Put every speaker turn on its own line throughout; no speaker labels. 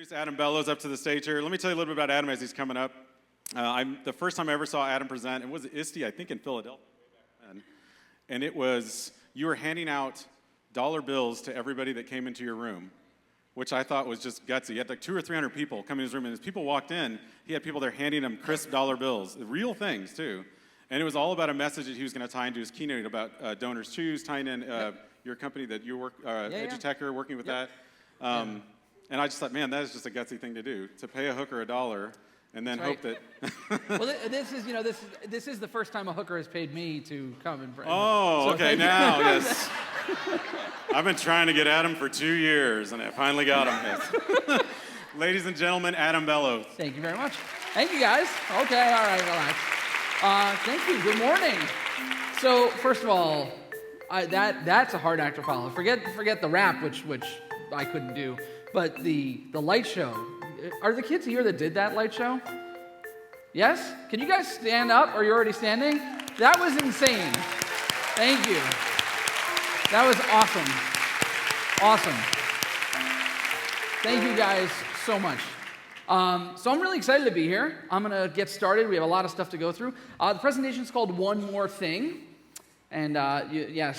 introduce Adam Bellows up to the stage here. Let me tell you a little bit about Adam as he's coming up. The first time I ever saw Adam present, it was at ISTE, I think in Philadelphia, way back then. And it was, you were handing out dollar bills to everybody that came into your room, which I thought was just gutsy. You had like 200 or 300 people come in his room, and as people walked in, he had people there handing them crisp dollar bills, real things too. And it was all about a message that he was going to tie into his keynote about Donors Choose, tying in your company that you work, Edutech, working with that. And I just thought, man, that is just a gutsy thing to do, to pay a hooker $1 and then hope that.
Well, this is the first time a hooker has paid me to come and.
Oh, so okay, now yes. I've been trying to get Adam for 2 years, and I finally got him. Ladies and gentlemen, Adam Bellow.
Thank you very much. Thank you, guys. Okay, all right, relax. Thank you. Good morning. So, first of all, that's a hard act to follow. Forget the rap, which I couldn't do. But the light show, are the kids here that did that light show? Yes? Can you guys stand up? Are you already standing? That was insane. Thank you. That was awesome. Awesome. Thank you guys so much. So I'm really excited to be here. I'm going to get started. We have a lot of stuff to go through. The presentation is called One More Thing. And yes,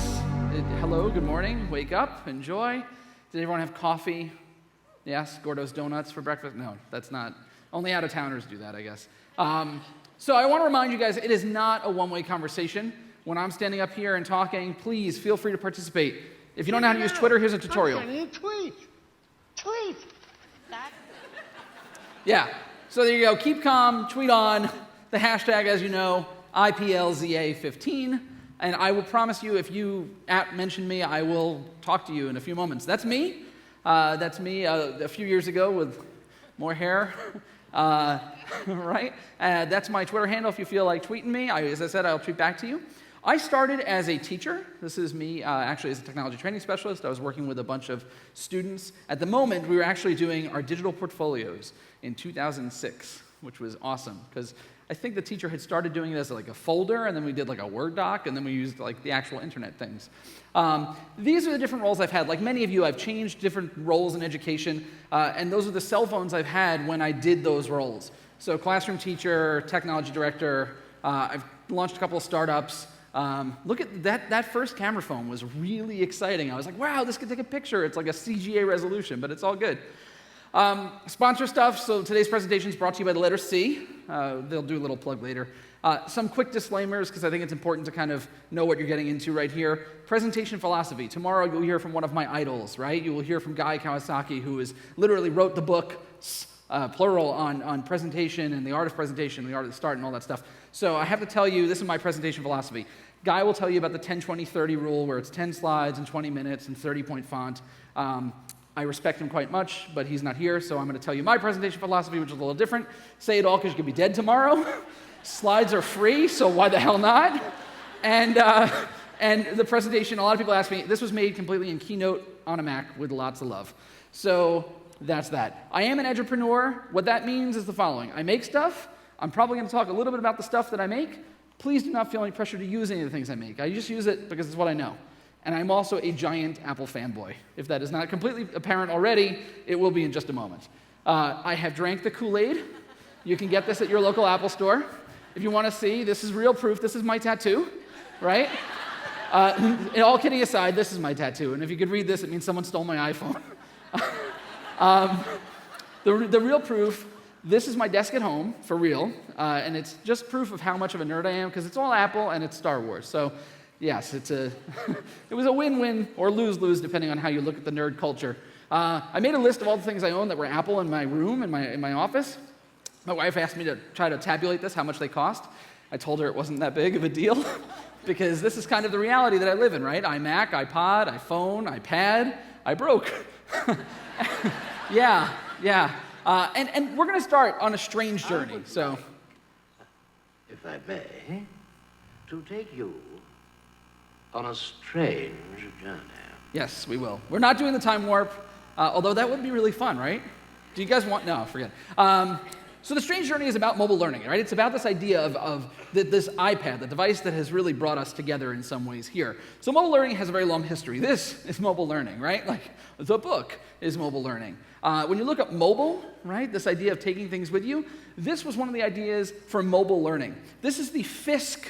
hello, good morning, wake up, enjoy. Did everyone have coffee? Yes, Gordo's Donuts for breakfast? No, that's not. Only out-of-towners do that, I guess. So I want to remind you guys, it is not a one-way conversation. When I'm standing up here and talking, please feel free to participate. If you don't know how to use Twitter, here's a tutorial.
Tweet. That.
Yeah, so there you go. Keep calm, tweet on. The hashtag, as you know, IPLZA15. And I will promise you, if you mention me, I will talk to you in a few moments. That's me. That's me a few years ago with more hair, right? That's my Twitter handle if you feel like tweeting me. As I said, I'll tweet back to you. I started as a teacher. This is me actually as a technology training specialist. I was working with a bunch of students. At the moment, we were actually doing our digital portfolios in 2006, which was awesome because I think the teacher had started doing it as like a folder, and then we did like a Word doc, and then we used like the actual internet things. These are the different roles I've had. Like many of you, I've changed different roles in education, and those are the cell phones I've had when I did those roles. So classroom teacher, technology director, I've launched a couple of startups. Look at that first camera phone was really exciting. I was like, wow, this could take a picture. It's like a CGA resolution, but it's all good. Sponsor stuff, so today's presentation is brought to you by the letter C. They'll do a little plug later. Some quick disclaimers, because I think it's important to kind of know what you're getting into right here. Presentation philosophy. Tomorrow you'll hear from one of my idols, right? You will hear from Guy Kawasaki, who literally wrote the book, plural, on presentation and the art of presentation, the art of the start and all that stuff. So I have to tell you, this is my presentation philosophy. Guy will tell you about the 10-20-30 rule, where it's 10 slides in 20 minutes and 30-point font. I respect him quite much, but he's not here, so I'm going to tell you my presentation philosophy, which is a little different. Say it all because you could be dead tomorrow. Slides are free, so why the hell not? And the presentation, a lot of people ask me, this was made completely in Keynote on a Mac with lots of love. So that's that. I am an entrepreneur. What that means is the following. I make stuff. I'm probably going to talk a little bit about the stuff that I make. Please do not feel any pressure to use any of the things I make. I just use it because it's what I know. And I'm also a giant Apple fanboy. If that is not completely apparent already, it will be in just a moment. I have drank the Kool-Aid. You can get this at your local Apple store. If you want to see, this is real proof. This is my tattoo, right? All kidding aside, this is my tattoo. And if you could read this, it means someone stole my iPhone. The real proof, this is my desk at home, for real. And it's just proof of how much of a nerd I am, because it's all Apple and it's Star Wars. So yes, it was a win-win or lose-lose, depending on how you look at the nerd culture. I made a list of all the things I own that were Apple in my room, in my office. My wife asked me to try to tabulate this, how much they cost. I told her it wasn't that big of a deal, because this is kind of the reality that I live in, right? iMac, iPod, iPhone, iPad, I broke. Yeah. And we're going to start on a strange journey, so.
If I may, to take you on a strange journey.
Yes, we will. We're not doing the time warp, although that would be really fun, right? Do you guys want? No, forget. So the strange journey is about mobile learning, right? It's about this idea of this iPad, the device that has really brought us together in some ways here. So mobile learning has a very long history. This is mobile learning, right? Like the book is mobile learning. When you look at mobile, right, this idea of taking things with you, this was one of the ideas for mobile learning. This is the Fisk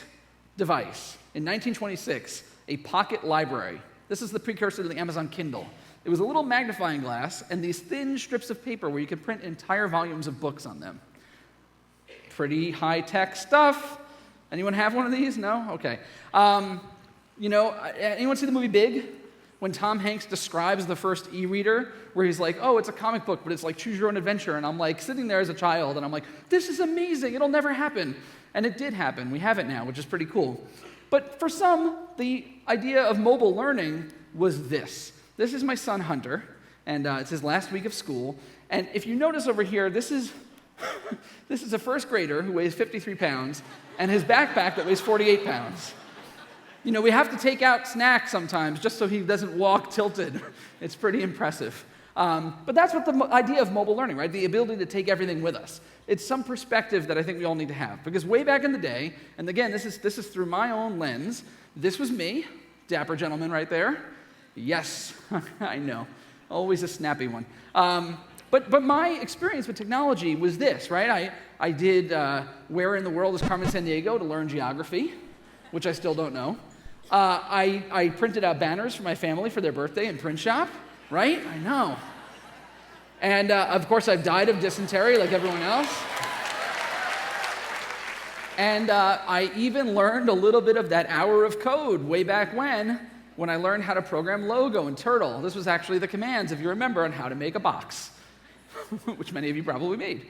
device in 1926, a pocket library. This is the precursor to the Amazon Kindle. It was a little magnifying glass and these thin strips of paper where you could print entire volumes of books on them. Pretty high-tech stuff. Anyone have one of these? No? Okay. Anyone see the movie Big? When Tom Hanks describes the first e-reader, where he's like, oh, it's a comic book, but it's like choose your own adventure. And I'm like sitting there as a child, and I'm like, this is amazing. It'll never happen. And it did happen. We have it now, which is pretty cool. But for some, the idea of mobile learning was this. This is my son, Hunter, and it's his last week of school. And if you notice over here, this is a first grader who weighs 53 pounds, and his backpack that weighs 48 pounds. We have to take out snacks sometimes just so he doesn't walk tilted. It's pretty impressive. But that's what the idea of mobile learning, right? The ability to take everything with us. It's some perspective that I think we all need to have. Because way back in the day, and again, this is through my own lens, this was me, dapper gentleman right there. Yes, I know. Always a snappy one. But my experience with technology was this, right? I did Where in the World is Carmen Sandiego to learn geography, which I still don't know. I printed out banners for my family for their birthday in print shop, right? I know. And of course, I've died of dysentery like everyone else. And I even learned a little bit of that hour of code way back when I learned how to program Logo and Turtle. This was actually the commands, if you remember, on how to make a box, which many of you probably made,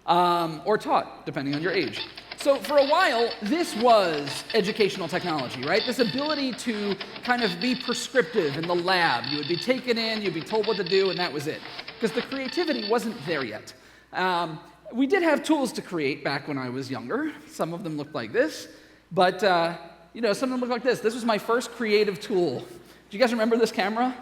or taught, depending on your age. So for a while, this was educational technology, right? This ability to kind of be prescriptive in the lab. You would be taken in, you'd be told what to do, and that was it. Because the creativity wasn't there yet. We did have tools to create back when I was younger. Some of them looked like this, but some of them look like this. This was my first creative tool. Do you guys remember this camera?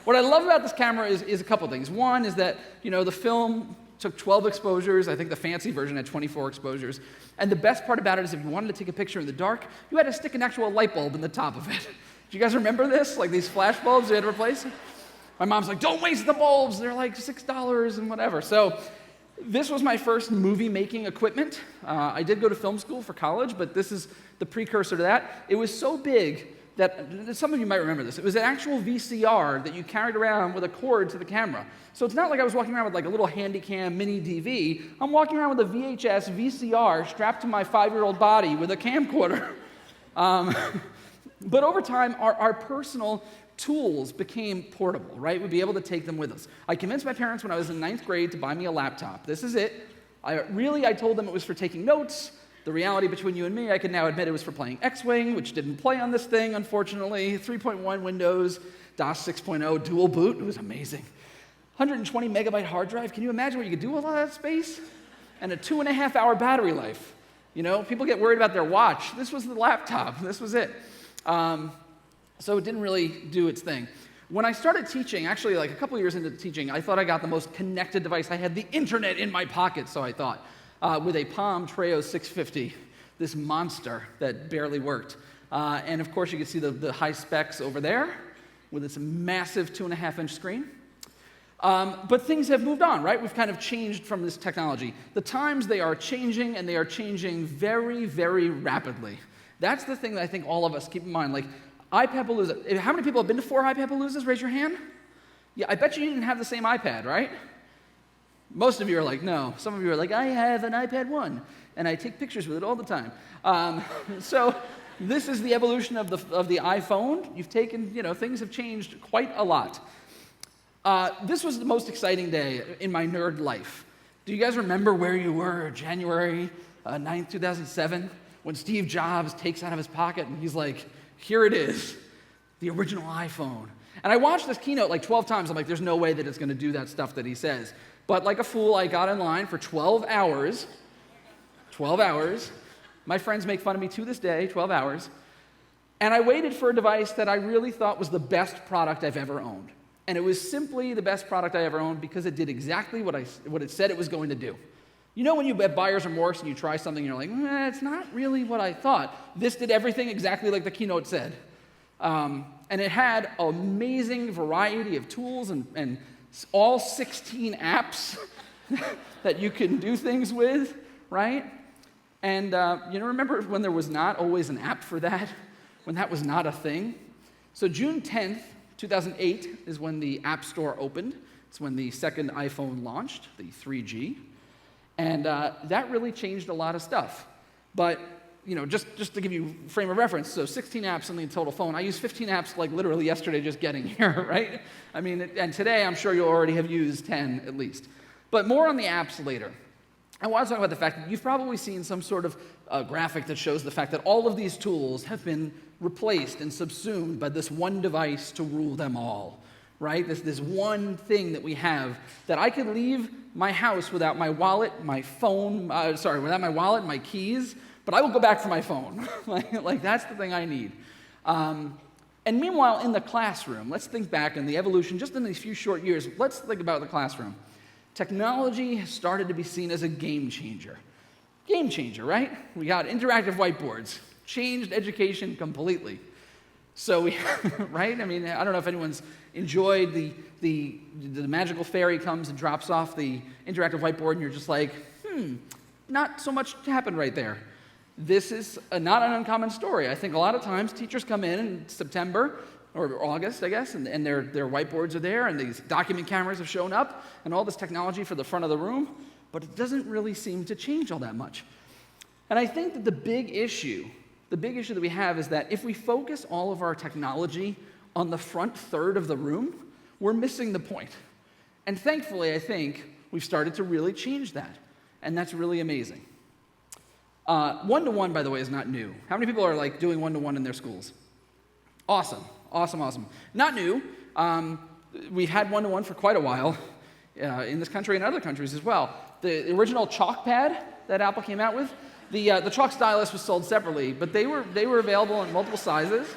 What I love about this camera is a couple things. One is that, the film took 12 exposures. I think the fancy version had 24 exposures. And the best part about it is if you wanted to take a picture in the dark, you had to stick an actual light bulb in the top of it. Do you guys remember this? Like these flash bulbs you had to replace? My mom's like, don't waste the bulbs. They're like $6 and whatever. So this was my first movie-making equipment. I did go to film school for college, but this is the precursor to that. It was so big that, some of you might remember this, it was an actual VCR that you carried around with a cord to the camera. So it's not like I was walking around with like a little Handycam mini DV. I'm walking around with a VHS VCR strapped to my 5-year-old body with a camcorder. But over time, our personal tools became portable, right? We'd be able to take them with us. I convinced my parents when I was in 9th grade to buy me a laptop. This is it. I told them it was for taking notes. The reality between you and me, I can now admit it was for playing X-Wing, which didn't play on this thing, unfortunately. 3.1 Windows, DOS 6.0, dual boot. It was amazing. 120 megabyte hard drive. Can you imagine what you could do with all that space? And a 2.5-hour battery life. People get worried about their watch. This was the laptop. This was it. So it didn't really do its thing. When I started teaching, actually like a couple years into teaching, I thought I got the most connected device. I had the internet in my pocket, so I thought, with a Palm Treo 650, this monster that barely worked. And of course, you can see the high specs over there with its massive 2.5-inch screen. But things have moved on, right? We've kind of changed from this technology. The times, they are changing, and they are changing very, very rapidly. That's the thing that I think all of us keep in mind. Like, iPadpalooza. How many people have been to 4 iPadpaloozas? Raise your hand. Yeah, I bet you didn't have the same iPad, right? Most of you are like, no. Some of you are like, I have an iPad 1, and I take pictures with it all the time. So this is the evolution of the iPhone. You've taken, things have changed quite a lot. This was the most exciting day in my nerd life. Do you guys remember where you were January 9th, 2007, when Steve Jobs takes out of his pocket and he's like, here it is, the original iPhone. And I watched this keynote like 12 times. I'm like, there's no way that it's going to do that stuff that he says. But like a fool, I got in line for 12 hours. 12 hours. My friends make fun of me to this day, 12 hours. And I waited for a device that I really thought was the best product I've ever owned. And it was simply the best product I ever owned because it did exactly what it said it was going to do. You know when you have buyer's remorse and you try something and you're like, it's not really what I thought. This did everything exactly like the keynote said. And it had an amazing variety of tools and all 16 apps that you can do things with, right? And remember when there was not always an app for that? When that was not a thing? So June 10th, 2008 is when the App Store opened. It's when the second iPhone launched, the 3G. And that really changed a lot of stuff. But, just to give you a frame of reference, so 16 apps on the total phone. I used 15 apps like literally yesterday just getting here, right? I mean, and today I'm sure you'll already have used 10 at least. But more on the apps later. I want to talk about the fact that you've probably seen some sort of graphic that shows the fact that all of these tools have been replaced and subsumed by this one device to rule them all, right? This one thing that we have that I could leave my house without my wallet, my phone, without my wallet and my keys, but I will go back for my phone. like that's the thing I need. And meanwhile, in the classroom, let's think back in the evolution, just in these few short years, let's think about the classroom. Technology has started to be seen as a game changer. Game changer, right? We got interactive whiteboards, changed education completely. So right? I mean, I don't know if anyone's enjoyed the magical fairy comes and drops off the interactive whiteboard and you're just like, not so much happened right there. This is not an uncommon story. I think a lot of times teachers come in September or August, I guess, and their whiteboards are there, and these document cameras have shown up, and all this technology for the front of the room, but it doesn't really seem to change all that much. And I think that the big issue that we have is that if we focus all of our technology on the front third of the room, we're missing the point. And thankfully, I think we've started to really change that, and that's really amazing. One-to-one, by the way, is not new. How many people are like doing one-to-one in their schools? Awesome. Not new. We've had one-to-one for quite a while in this country and other countries as well. The original chalk pad that Apple came out with, the chalk stylus was sold separately, but they were available in multiple sizes.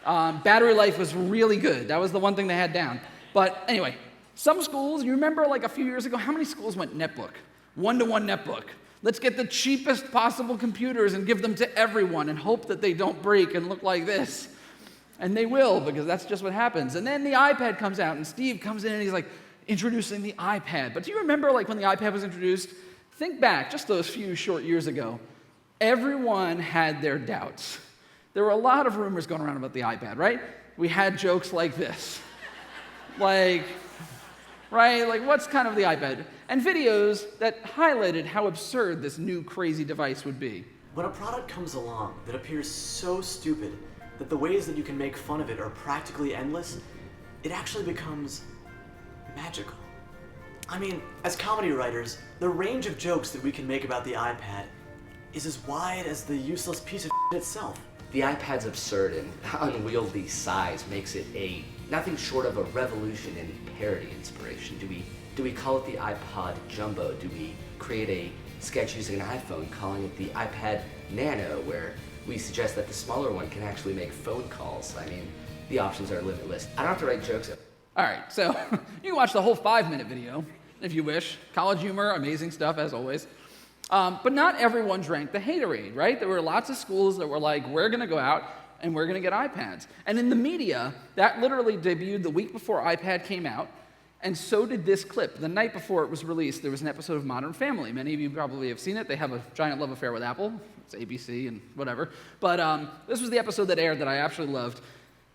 Battery life was really good. That was the one thing they had down. But anyway, some schools, you remember like a few years ago, how many schools went netbook? One-to-one netbook. Let's get the cheapest possible computers and give them to everyone and hope that they don't break and look like this. And they will, because that's just what happens. And then the iPad comes out, and Steve comes in and he's like introducing the iPad. But do you remember like when the iPad was introduced? Think back, just those few short years ago. Everyone had their doubts. There were a lot of rumors going around about the iPad, right? We had jokes like this. Like, what's kind of the iPad? And videos that highlighted how absurd this new crazy device would be.
When a product comes along that appears so stupid that the ways that you can make fun of it are practically endless, it actually becomes magical. I mean, as comedy writers, the range of jokes that we can make about the iPad is as wide as the useless piece of shit itself.
The iPad's absurd and unwieldy size makes it nothing short of a revolution in parody inspiration. Do we call it the iPod Jumbo? Do we create a sketch using an iPhone calling it the iPad Nano, where we suggest that the smaller one can actually make phone calls? I mean, the options are limitless. I don't have to write jokes.
All right, so you can watch the whole 5-minute video if you wish. College humor, amazing stuff as always. But not everyone drank the haterade, right? There were lots of schools that were like, we're going to go out and we're going to get iPads. And in the media, that literally debuted the week before iPad came out, and so did this clip. The night before it was released, there was an episode of Modern Family. Many of you probably have seen it. They have a giant love affair with Apple. It's ABC and whatever. But this was the episode that aired that I absolutely loved.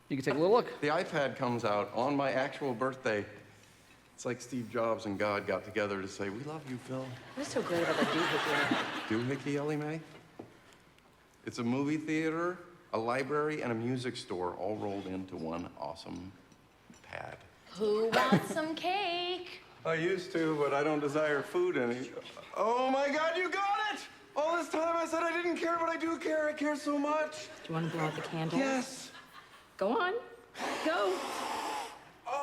You can take a little look.
The iPad comes out on my actual birthday. It's like Steve Jobs and God got together to say, "We love you, Phil."
What's so great about the doohickey?
Doohickey, Ellie Mae? It's a movie theater, a library, and a music store all rolled into one awesome pad.
Who wants some cake?
I used to, but I don't desire food any. Oh my God, you got it! All this time I said I didn't care, but I do care. I care so much.
Do you want to blow out the candle?
Yes.
Go on. Go.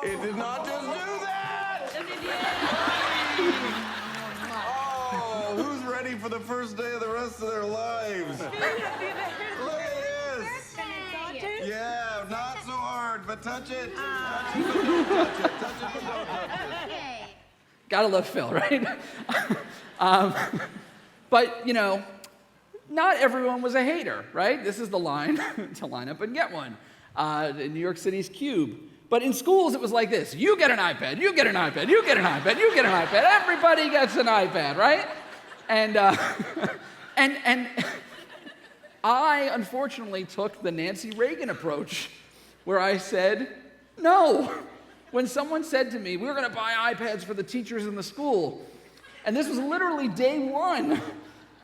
It did not just do that! Oh, who's ready for the first day of the rest of their lives? Look at this! Yeah, not so hard, but touch it. Touch it, but don't touch it. Touch it, but don't touch it.
Gotta love Phil, right? But, not everyone was a hater, right? This is the line to line up and get one in New York City's Cube. But in schools, it was like this. You get an iPad, you get an iPad, you get an iPad, you get an iPad. Everybody gets an iPad, right? And I, unfortunately, took the Nancy Reagan approach where I said, no. When someone said to me, we're going to buy iPads for the teachers in the school, and this was literally day one,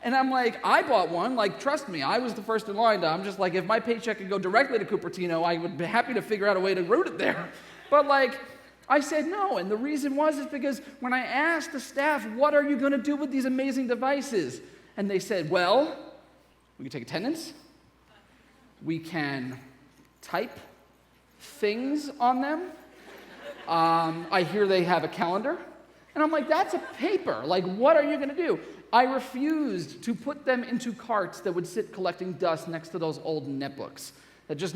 and I'm like, I bought one, like, trust me, I was the first in line. I'm just like, if my paycheck could go directly to Cupertino, I would be happy to figure out a way to route it there. But like, I said no, and the reason is because when I asked the staff, what are you going to do with these amazing devices? And they said, well, we can take attendance, we can type things on them. I hear they have a calendar. And I'm like, that's a paper. Like, what are you going to do? I refused to put them into carts that would sit collecting dust next to those old netbooks. That just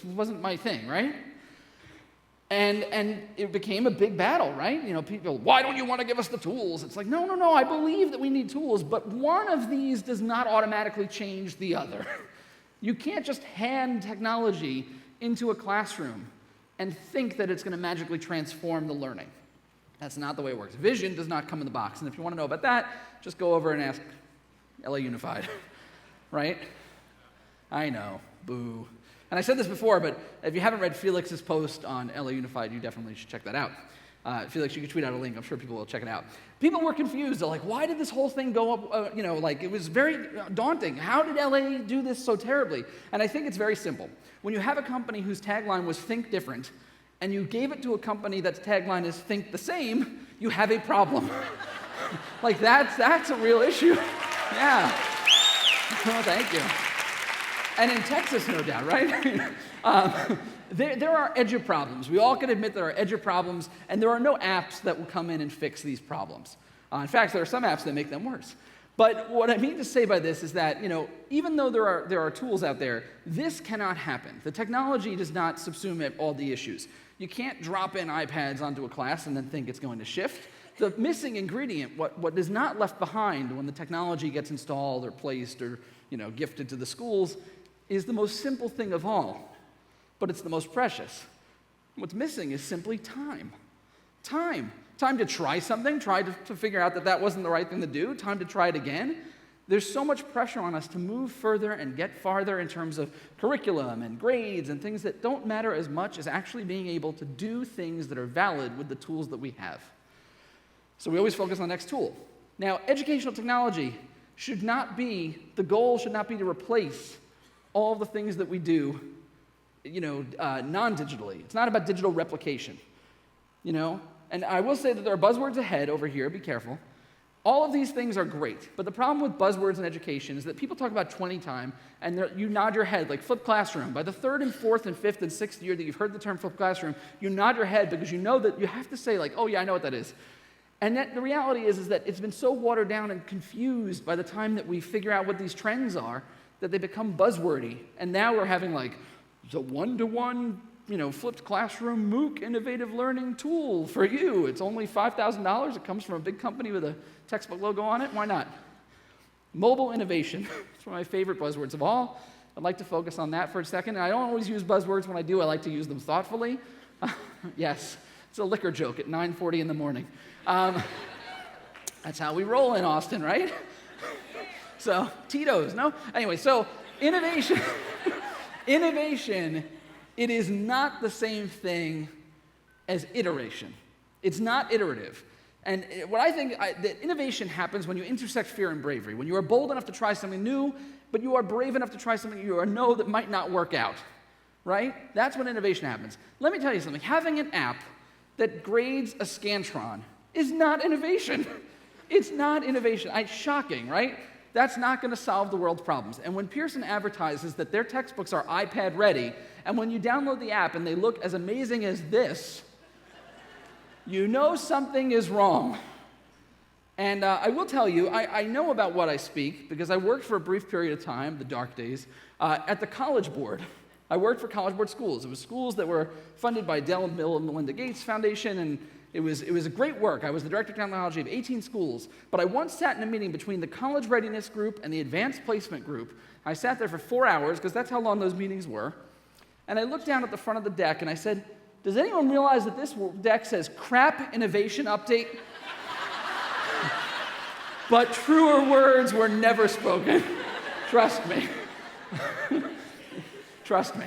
wasn't my thing, right? And it became a big battle, right? People, why don't you want to give us the tools? It's like, no, I believe that we need tools, but one of these does not automatically change the other. You can't just hand technology into a classroom and think that it's going to magically transform the learning. That's not the way it works. Vision does not come in the box. And if you want to know about that, just go over and ask LA Unified, right? I know, boo. And I said this before, but if you haven't read Felix's post on LA Unified, you definitely should check that out. Felix, you can tweet out a link. I'm sure people will check it out. People were confused. They're like, why did this whole thing go up? It was very daunting. How did LA do this so terribly? And I think it's very simple. When you have a company whose tagline was think different, and you gave it to a company that's tagline is think the same, you have a problem. Like, that's a real issue. Yeah. Oh, thank you. And in Texas, no doubt, right? There are edge problems. We all can admit there are edge problems, and there are no apps that will come in and fix these problems. In fact, there are some apps that make them worse. But what I mean to say by this is that, even though there are tools out there, this cannot happen. The technology does not subsume all the issues. You can't drop in iPads onto a class and then think it's going to shift. The missing ingredient, what is not left behind when the technology gets installed or placed or gifted to the schools, is the most simple thing of all, but it's the most precious. What's missing is simply time. Time to try something, try to figure out that wasn't the right thing to do, time to try it again. There's so much pressure on us to move further and get farther in terms of curriculum and grades and things that don't matter as much as actually being able to do things that are valid with the tools that we have. So we always focus on the next tool. Now, educational technology the goal should not be to replace all the things that we do, non-digitally. It's not about digital replication, And I will say that there are buzzwords ahead over here, be careful. All of these things are great, but the problem with buzzwords in education is that people talk about 20 time, and you nod your head, like flipped classroom. By the third and fourth and fifth and sixth year that you've heard the term flipped classroom, you nod your head because you know that you have to say, like, oh yeah, I know what that is. And that the reality is that it's been so watered down and confused by the time that we figure out what these trends are that they become buzzwordy. And now we're having like the one-to-one, flipped classroom MOOC innovative learning tool for you. It's only $5,000. It comes from a big company with a textbook logo on it. Why not? Mobile innovation. It's one of my favorite buzzwords of all. I'd like to focus on that for a second. And I don't always use buzzwords. When I do, I like to use them thoughtfully. Yes, it's a liquor joke at 9:40 in the morning. That's how we roll in Austin, right? So, Tito's, no? Anyway, so innovation, it is not the same thing as iteration. It's not iterative. And what I think that innovation happens when you intersect fear and bravery, when you are bold enough to try something new, but you are brave enough to try something you know that might not work out, right? That's when innovation happens. Let me tell you something. Having an app that grades a Scantron is not innovation. It's not innovation. Shocking, right? That's not going to solve the world's problems. And when Pearson advertises that their textbooks are iPad ready, and when you download the app and they look as amazing as this, you know something is wrong. And I will tell you, I know about what I speak because I worked for a brief period of time, the dark days, at the College Board. I worked for College Board schools. It was schools that were funded by Bill and Melinda Gates Foundation, It was a great work. I was the director of technology of 18 schools, but I once sat in a meeting between the college readiness group and the advanced placement group. I sat there for 4 hours, because that's how long those meetings were, and I looked down at the front of the deck and I said, does anyone realize that this deck says crap innovation update? But truer words were never spoken. Trust me. Trust me.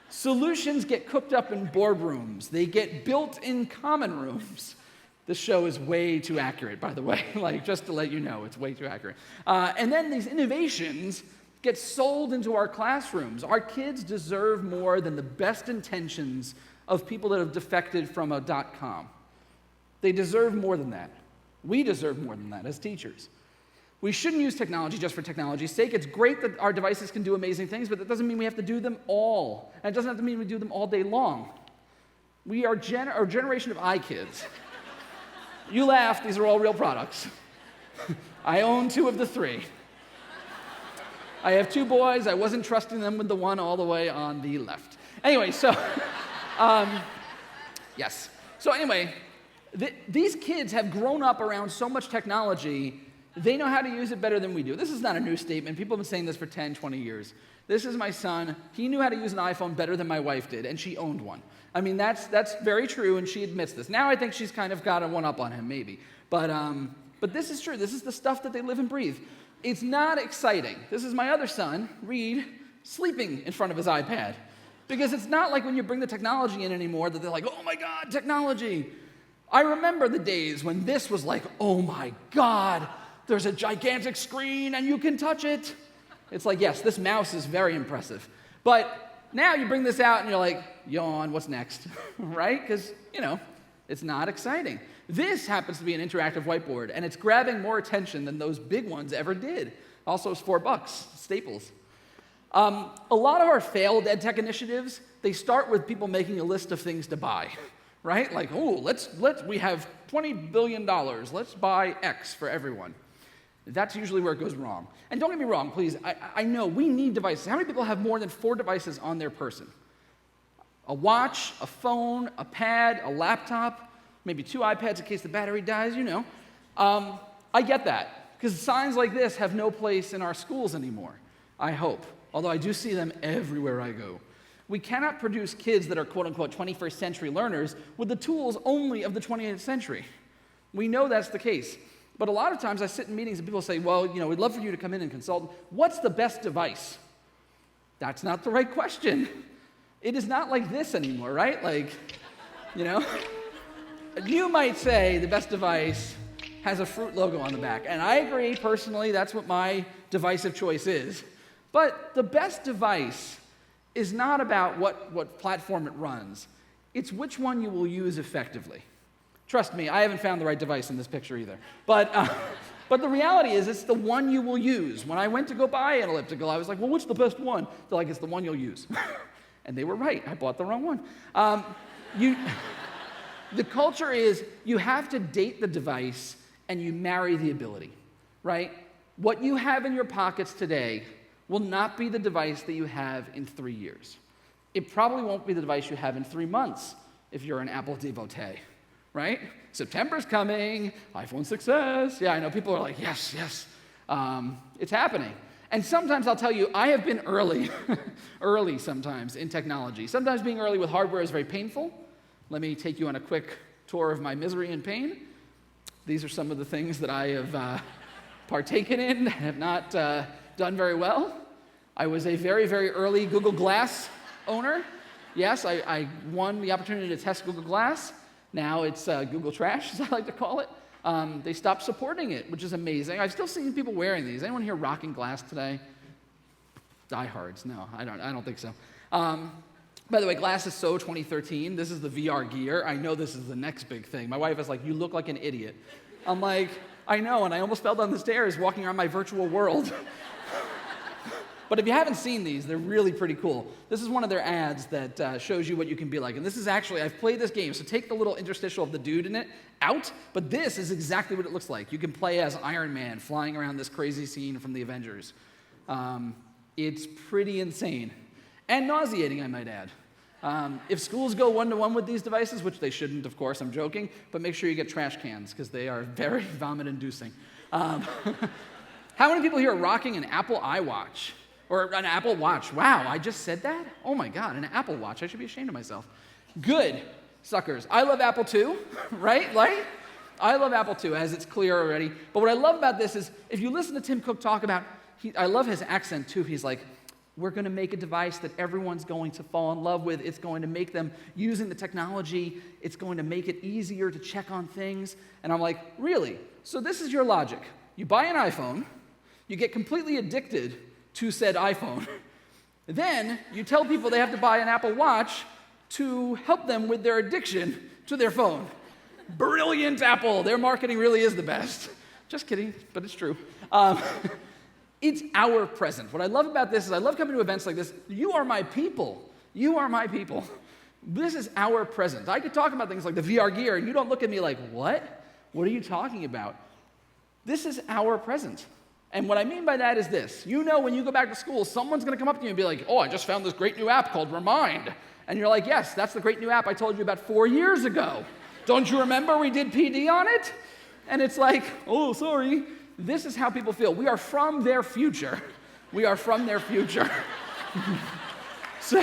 Solutions get cooked up in boardrooms. They get built in common rooms. This show is way too accurate, by the way. Like, just to let you know, it's way too accurate. And then these innovations get sold into our classrooms. Our kids deserve more than the best intentions of people that have defected from a .com. They deserve more than that. We deserve more than that as teachers. We shouldn't use technology just for technology's sake. It's great that our devices can do amazing things, but that doesn't mean we have to do them all. And it doesn't have to mean we do them all day long. We are a generation of iKids. You laugh, these are all real products. I own 2 of the 3. I have 2 boys. I wasn't trusting them with the one all the way on the left. Anyway, so, yes. So anyway, these kids have grown up around so much technology, they know how to use it better than we do. This is not a new statement. People have been saying this for 10, 20 years. This is my son. He knew how to use an iPhone better than my wife did, and she owned one. I mean, that's very true, and she admits this. Now I think she's kind of got a one-up on him, maybe. But this is true. This is the stuff that they live and breathe. It's not exciting. This is my other son, Reed, sleeping in front of his iPad. Because it's not like when you bring the technology in anymore that they're like, oh my God, technology. I remember the days when this was like, oh my God, there's a gigantic screen and you can touch it. It's like, yes, this mouse is very impressive. But now you bring this out and you're like, yawn, what's next? Right? Because, it's not exciting. This happens to be an interactive whiteboard, and it's grabbing more attention than those big ones ever did. Also, it's $4, Staples. A lot of our failed ed tech initiatives, they start with people making a list of things to buy, right? Like, oh, we have $20 billion. Let's buy X for everyone. That's usually where it goes wrong. And don't get me wrong, please. I know we need devices. How many people have more than 4 devices on their person? A watch, a phone, a pad, a laptop, maybe 2 iPads in case the battery dies, I get that, because signs like this have no place in our schools anymore, I hope. Although I do see them everywhere I go. We cannot produce kids that are quote-unquote 21st century learners with the tools only of the 20th century. We know that's the case. But a lot of times I sit in meetings and people say, well, we'd love for you to come in and consult. What's the best device? That's not the right question. It is not like this anymore, right? Like, you might say the best device has a fruit logo on the back. And I agree, personally, that's what my device of choice is. But the best device is not about what platform it runs. It's which one you will use effectively. Trust me, I haven't found the right device in this picture either. But the reality is, it's the one you will use. When I went to go buy an elliptical, I was like, well, what's the best one? They're like, it's the one you'll use. And they were right. I bought the wrong one. The culture is you have to date the device and you marry the ability, right? What you have in your pockets today will not be the device that you have in 3 years. It probably won't be the device you have in 3 months if you're an Apple devotee, right? September's coming, iPhone success. Yeah, I know people are like, yes. It's happening. And sometimes I'll tell you, I have been early sometimes in technology. Sometimes being early with hardware is very painful. Let me take you on a quick tour of my misery and pain. These are some of the things that I have partaken in, have not done very well. I was a very, very early Google Glass owner. Yes, I won the opportunity to test Google Glass. Now it's Google Trash, as I like to call it. They stopped supporting it, which is amazing. I've still seen people wearing these. Anyone here rocking Glass today? Diehards? No, I don't think so. By the way, Glass is so 2013. This is the VR gear. I know this is the next big thing. My wife is like, you look like an idiot. I'm like, I know, and I almost fell down the stairs walking around my virtual world. But if you haven't seen these, they're really pretty cool. This is one of their ads that shows you what you can be like. And this is actually, I've played this game, so take the little interstitial of the dude in it out, but this is exactly what it looks like. You can play as Iron Man flying around this crazy scene from the Avengers. It's pretty insane. And nauseating, I might add. If schools go one-to-one with these devices, which they shouldn't, of course, I'm joking, but make sure you get trash cans because they are very vomit-inducing. How many people here are rocking an Apple iWatch? Or an Apple Watch? Wow, I just said that? Oh my God, an Apple Watch. I should be ashamed of myself. Good, suckers. I love Apple too, right? Like, I love Apple too, as it's clear already. But what I love about this is, if you listen to Tim Cook talk about, I love his accent too. He's like, we're going to make a device that everyone's going to fall in love with. It's going to make them, using the technology, it's going to make it easier to check on things. And I'm like, really? So this is your logic. You buy an iPhone, you get completely addicted to said iPhone. Then you tell people they have to buy an Apple Watch to help them with their addiction to their phone. Brilliant, Apple. Their marketing really is the best. Just kidding, but it's true. It's our present. What I love about this is I love coming to events like this. You are my people. You are my people. This is our present. I could talk about things like the VR gear, and you don't look at me like, what? What are you talking about? This is our present. And what I mean by that is this. You know when you go back to school, someone's going to come up to you and be like, oh, I just found this great new app called Remind. And you're like, yes, that's the great new app I told you about 4 years ago. Don't you remember we did PD on it? And it's like, oh, sorry. This is how people feel. We are from their future. We are from their future. So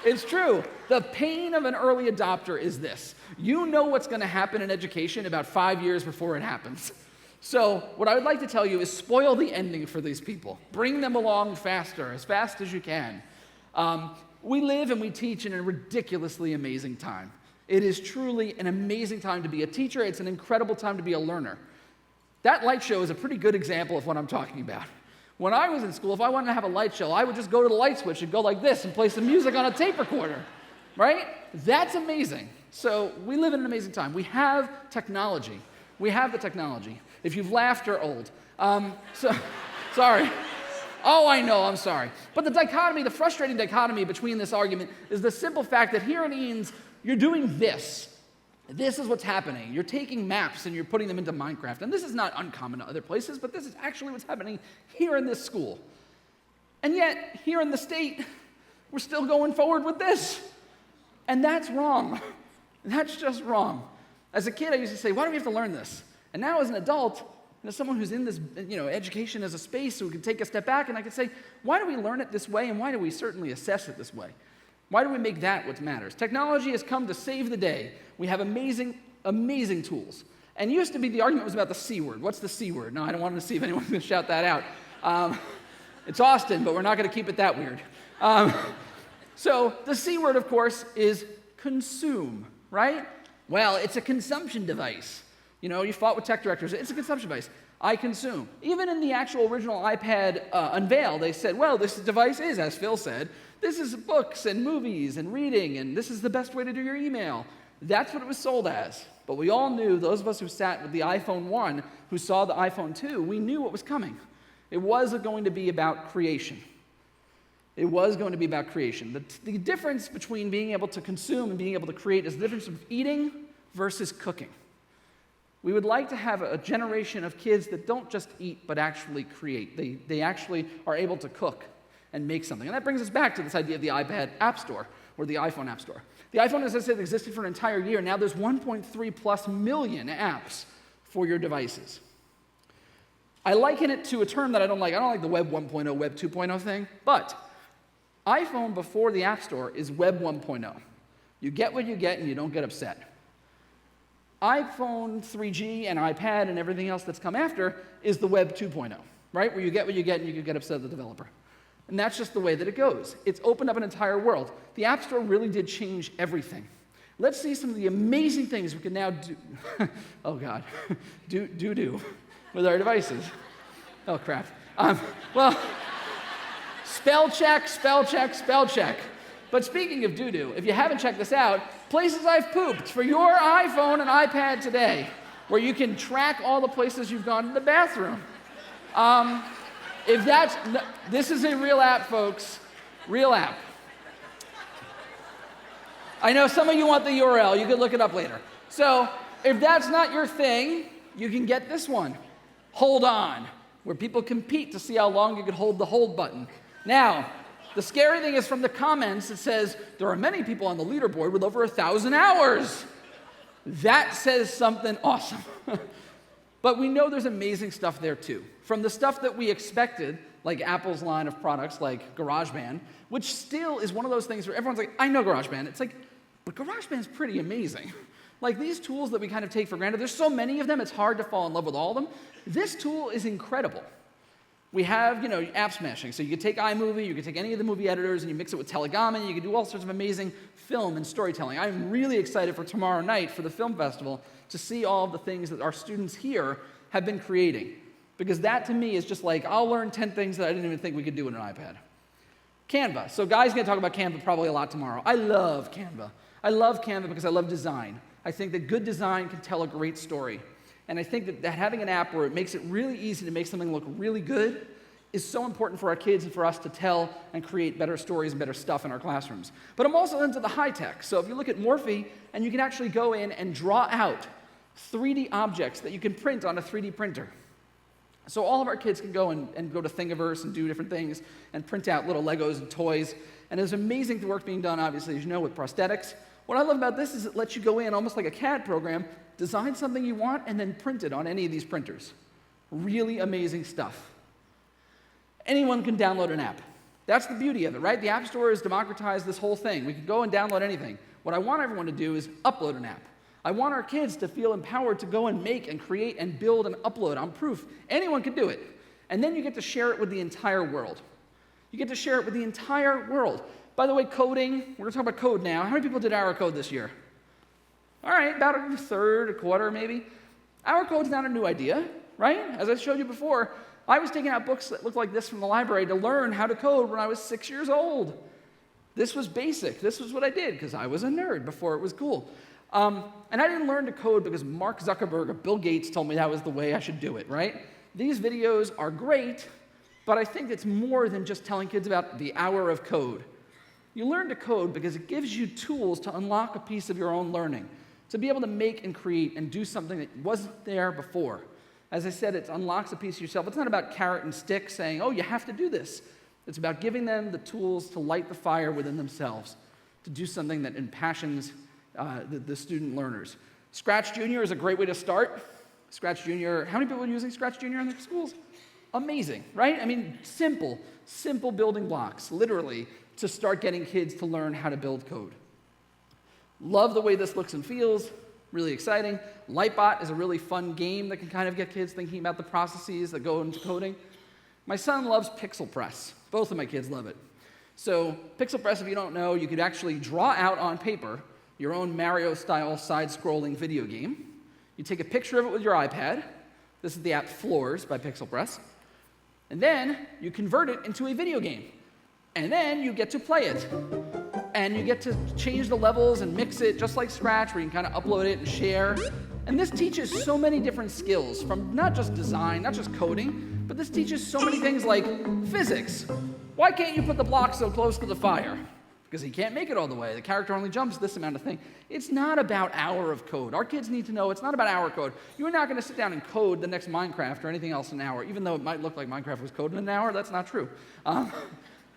it's true. The pain of an early adopter is this. You know what's going to happen in education about 5 years before it happens. So what I would like to tell you is spoil the ending for these people. Bring them along faster, as fast as you can. We live and we teach in a ridiculously amazing time. It is truly an amazing time to be a teacher. It's an incredible time to be a learner. That light show is a pretty good example of what I'm talking about. When I was in school, if I wanted to have a light show, I would just go to the light switch and go like this and play some music on a tape recorder, right? That's amazing. So we live in an amazing time. We have technology. We have the technology. If you've laughed, you're old. Sorry. Oh, I know, I'm sorry. But the dichotomy, the frustrating dichotomy between this argument is the simple fact that here in Eanes, you're doing this. This is what's happening. You're taking maps and you're putting them into Minecraft. And this is not uncommon to other places, but this is actually what's happening here in this school. And yet, here in the state, we're still going forward with this. And that's wrong. That's just wrong. As a kid, I used to say, why do we have to learn this? And now as an adult, and as someone who's in this, education as a space who can take a step back, and I can say, why do we learn it this way, and why do we certainly assess it this way? Why do we make that what matters? Technology has come to save the day. We have amazing, amazing tools. And used to be the argument was about the C word. What's the C word? No, I don't want to see if anyone's going to shout that out. It's Austin, but we're not going to keep it that weird. So the C word, of course, is consume, right? Well, it's a consumption device. You fought with tech directors. It's a consumption device. I consume. Even in the actual original iPad unveil, they said, well, this device is, as Phil said, this is books and movies and reading, and this is the best way to do your email. That's what it was sold as. But we all knew, those of us who sat with the iPhone 1, who saw the iPhone 2, we knew what was coming. It was going to be about creation. It was going to be about creation. The difference between being able to consume and being able to create is the difference of eating versus cooking. We would like to have a generation of kids that don't just eat, but actually create. They actually are able to cook and make something. And that brings us back to this idea of the iPad App Store, or the iPhone App Store. The iPhone, as I said, existed for an entire year. Now there's 1.3 plus million apps for your devices. I liken it to a term that I don't like. I don't like the Web 1.0, Web 2.0 thing, but iPhone before the App Store is Web 1.0. You get what you get and you don't get upset. iPhone 3G and iPad and everything else that's come after is the Web 2.0, right? Where you get what you get and you can get upset at the developer. And that's just the way that it goes. It's opened up an entire world. The App Store really did change everything. Let's see some of the amazing things we can now do. Oh, God. do with our devices. Oh, crap. Well, spell check. But speaking of doo-doo, if you haven't checked this out, places I've pooped for your iPhone and iPad today, where you can track all the places you've gone to the bathroom. This is a real app, folks. Real app. I know some of you want the URL. You can look it up later. So if that's not your thing, you can get this one. Hold On, where people compete to see how long you can hold the hold button. Now, The scary thing is from the comments, it says, there are many people on the leaderboard with over 1,000 hours. That says something awesome. But we know there's amazing stuff there too. From the stuff that we expected, like Apple's line of products like GarageBand, which still is one of those things where everyone's like, I know GarageBand. It's like, but GarageBand's pretty amazing. Like these tools that we kind of take for granted, there's so many of them, it's hard to fall in love with all of them. This tool is incredible. We have, app smashing. So you could take iMovie, you could take any of the movie editors, and you mix it with Telegami, you could do all sorts of amazing film and storytelling. I'm really excited for tomorrow night for the film festival to see all of the things that our students here have been creating. Because that, to me, is just like, I'll learn 10 things that I didn't even think we could do in an iPad. Canva. So Guy's going to talk about Canva probably a lot tomorrow. I love Canva. I love Canva because I love design. I think that good design can tell a great story. And I think that having an app where it makes it really easy to make something look really good is so important for our kids and for us to tell and create better stories and better stuff in our classrooms. But I'm also into the high tech. So if you look at Morphe, and you can actually go in and draw out 3D objects that you can print on a 3D printer. So all of our kids can go and go to Thingiverse and do different things and print out little Legos and toys. And there's amazing work being done, obviously, as you know, with prosthetics. What I love about this is it lets you go in, almost like a CAD program, design something you want, and then print it on any of these printers. Really amazing stuff. Anyone can download an app. That's the beauty of it, right? The App Store has democratized this whole thing. We can go and download anything. What I want everyone to do is upload an app. I want our kids to feel empowered to go and make and create and build and upload. I'm proof. Anyone can do it. And then you get to share it with the entire world. You get to share it with the entire world. By the way, coding, we're going to talk about code now. How many people did Hour Code this year? All right, about a third, a quarter maybe. Hour Code's not a new idea, right? As I showed you before, I was taking out books that looked like this from the library to learn how to code when I was 6 years old. This was basic. This was what I did because I was a nerd before it was cool. And I didn't learn to code because Mark Zuckerberg or Bill Gates told me that was the way I should do it, right? These videos are great, but I think it's more than just telling kids about the hour of code. You learn to code because it gives you tools to unlock a piece of your own learning, to be able to make and create and do something that wasn't there before. As I said, it unlocks a piece of yourself. It's not about carrot and stick saying, oh, you have to do this. It's about giving them the tools to light the fire within themselves, to do something that impassions the student learners. Scratch Junior is a great way to start. Scratch Junior, how many people are using Scratch Junior in their schools? Amazing, right? I mean, simple building blocks, literally, to start getting kids to learn how to build code. Love the way this looks and feels, really exciting. Lightbot is a really fun game that can kind of get kids thinking about the processes that go into coding. My son loves Pixel Press. Both of my kids love it. So Pixel Press, if you don't know, you could actually draw out on paper your own Mario-style side-scrolling video game. You take a picture of it with your iPad. This is the app Floors by Pixel Press. And then you convert it into a video game. And then you get to play it. And you get to change the levels and mix it just like Scratch, where you can kind of upload it and share. And this teaches so many different skills, from not just design, not just coding, but this teaches so many things like physics. Why can't you put the block so close to the fire? Because he can't make it all the way. The character only jumps this amount of thing. It's not about hour of code. Our kids need to know it's not about hour code. You're not going to sit down and code the next Minecraft or anything else in an hour, even though it might look like Minecraft was coded in an hour. That's not true.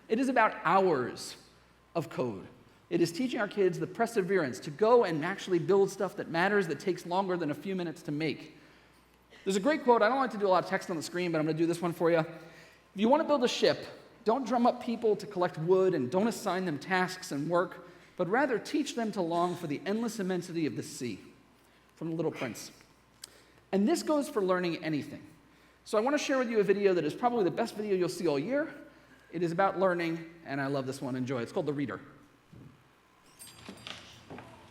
It is about hours of code. It is teaching our kids the perseverance to go and actually build stuff that matters, that takes longer than a few minutes to make. There's a great quote. I don't like to do a lot of text on the screen, but I'm going to do this one for you. If you want to build a ship, don't drum up people to collect wood and don't assign them tasks and work, but rather teach them to long for the endless immensity of the sea, from The Little Prince. And this goes for learning anything. So I want to share with you a video that is probably the best video you'll see all year. It is about learning, and I love this one. Enjoy. It's called The Reader.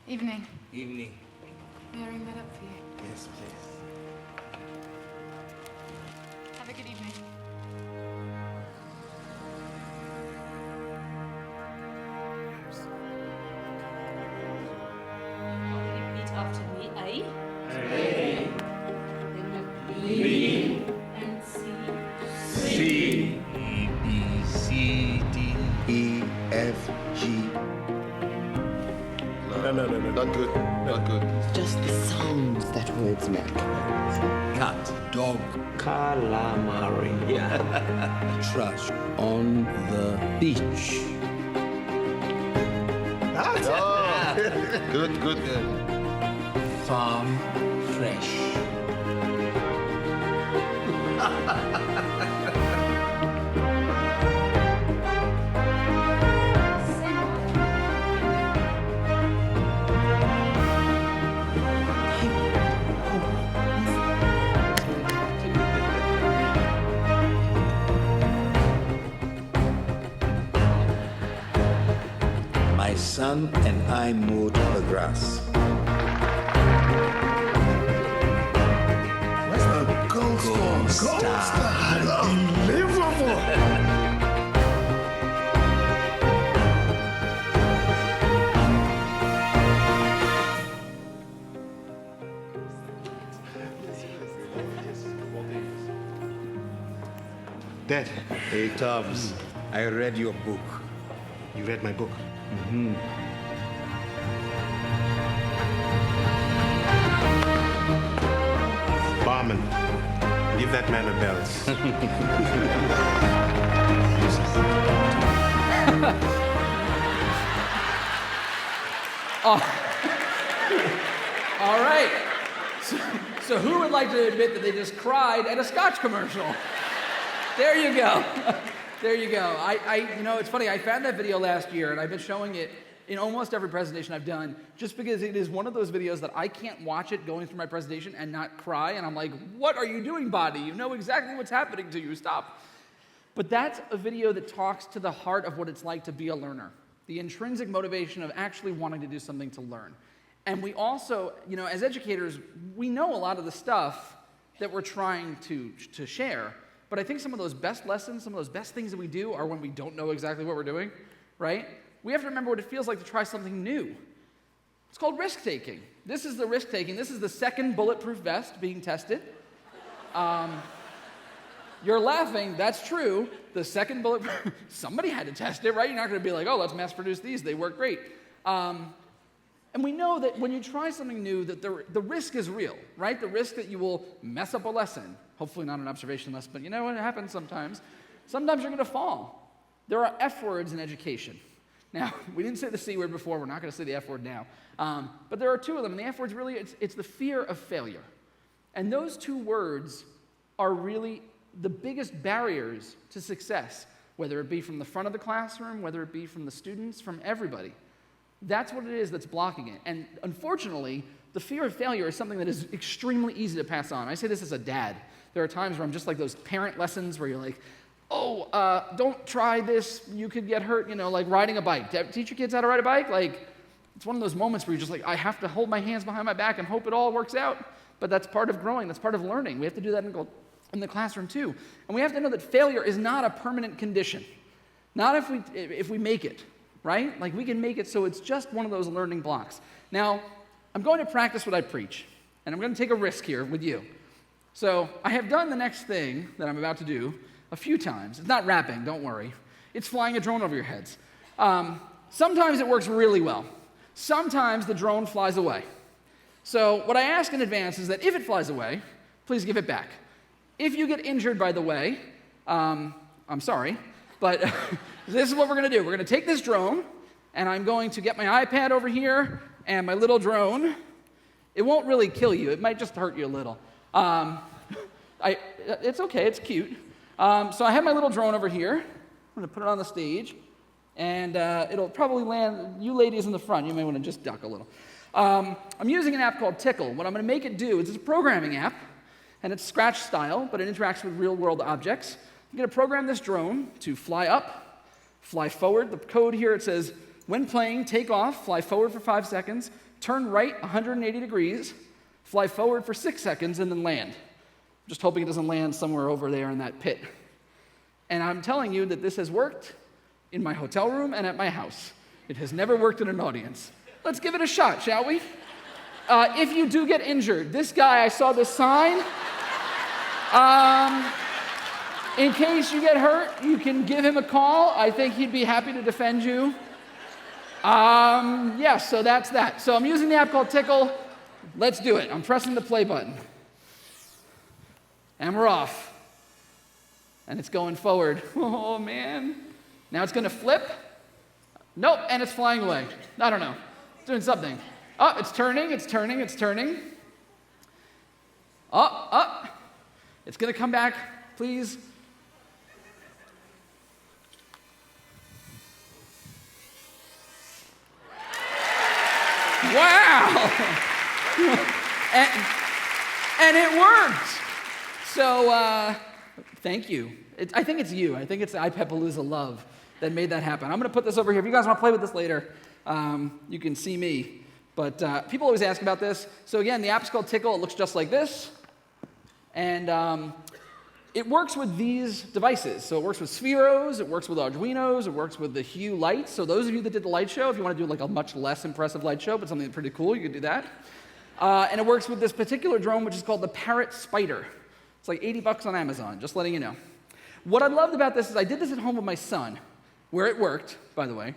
Evening.
Evening.
May I ring that up for you?
Yes, please.
Have a good evening.
Repeat after me. A. A. Then B. And C.
C. E, B, C, D, E, F, G. No, not good. Not good.
Just the sounds that words make.
Cut.
dog.
Calamari.
Trash on the beach.
Good.
Farm fresh. My son and I mowed the grass.
What's a gold star? Unbelievable.
Dad,
Hey, Tubbs, I read your book.
you read my book. Barman, give that man a belt.
All right. So who would like to admit that they just cried at a Scotch commercial? There you go. There you go. It's funny. I found that video last year, and I've been showing it in almost every presentation I've done, just because it is one of those videos that I can't watch it going through my presentation and not cry. And I'm like, what are you doing, body? You know exactly what's happening to you. Stop. But that's a video that talks to the heart of what it's like to be a learner, the intrinsic motivation of actually wanting to do something to learn. And we also, as educators, we know a lot of the stuff that we're trying to share. But I think some of those best lessons, some of those best things that we do are when we don't know exactly what we're doing, right? We have to remember what it feels like to try something new. It's called risk-taking. This is the risk-taking. This is the second bulletproof vest being tested. You're laughing, that's true. The second bulletproof, somebody had to test it, right? You're not gonna be like, oh, let's mass produce these, they work great. And we know that when you try something new, that the risk is real, right? The risk that you will mess up a lesson. Hopefully not an observation lesson, but you know what happens sometimes. Sometimes you're gonna fall. There are F words in education. Now, we didn't say the C word before, we're not gonna say the F word now. But there are two of them, and the F word's really, it's the fear of failure. And those two words are really the biggest barriers to success, whether it be from the front of the classroom, whether it be from the students, from everybody. That's what it is that's blocking it. And unfortunately, the fear of failure is something that is extremely easy to pass on. I say this as a dad. There are times where I'm just like those parent lessons where you're like, don't try this, you could get hurt, like riding a bike. Teach your kids how to ride a bike? Like, it's one of those moments where you're just like, I have to hold my hands behind my back and hope it all works out. But that's part of growing, that's part of learning. We have to do that in the classroom too. And we have to know that failure is not a permanent condition. Not if we make it, right? Like we can make it so it's just one of those learning blocks. Now, I'm going to practice what I preach, and I'm going to take a risk here with you. So I have done the next thing that I'm about to do a few times. It's not rapping, don't worry. It's flying a drone over your heads. Sometimes it works really well. Sometimes the drone flies away. So what I ask in advance is that if it flies away, please give it back. If you get injured, by the way, I'm sorry, but this is what we're going to do. We're going to take this drone, and I'm going to get my iPad over here and my little drone. It won't really kill you. It might just hurt you a little. It's okay. It's cute. So I have my little drone over here. I'm going to put it on the stage, and it'll probably land. You ladies in the front, you may want to just duck a little. I'm using an app called Tickle. What I'm going to make it do is it's a programming app, and it's Scratch style, but it interacts with real-world objects. I'm going to program this drone to fly up, fly forward. The code here, it says, when playing, take off, fly forward for 5 seconds, turn right 180 degrees, fly forward for 6 seconds, and then land. I'm just hoping it doesn't land somewhere over there in that pit. And I'm telling you that this has worked in my hotel room and at my house. It has never worked in an audience. Let's give it a shot, shall we? If you do get injured, this guy, I saw this sign. In case you get hurt, you can give him a call. I think he'd be happy to defend you. So that's that. So I'm using the app called Tickle. Let's do it. I'm pressing the play button. And we're off. And it's going forward. Oh, man. Now it's going to flip. Nope, and it's flying away. I don't know. It's doing something. Oh, it's turning, it's turning, it's turning. Oh. It's going to come back, please. Wow! and it worked. So, thank you. I think it's you. I think it's the iPadpalooza love that made that happen. I'm going to put this over here. If you guys want to play with this later, you can see me. But people always ask about this. So again, the app's called Tickle. It looks just like this. And it works with these devices. So it works with Spheros, it works with Arduinos, it works with the Hue lights. So those of you that did the light show, if you want to do like a much less impressive light show, but something pretty cool, you could do that. And it works with this particular drone, which is called the Parrot Spider. It's like $80 on Amazon, just letting you know. What I loved about this is I did this at home with my son, where it worked, by the way.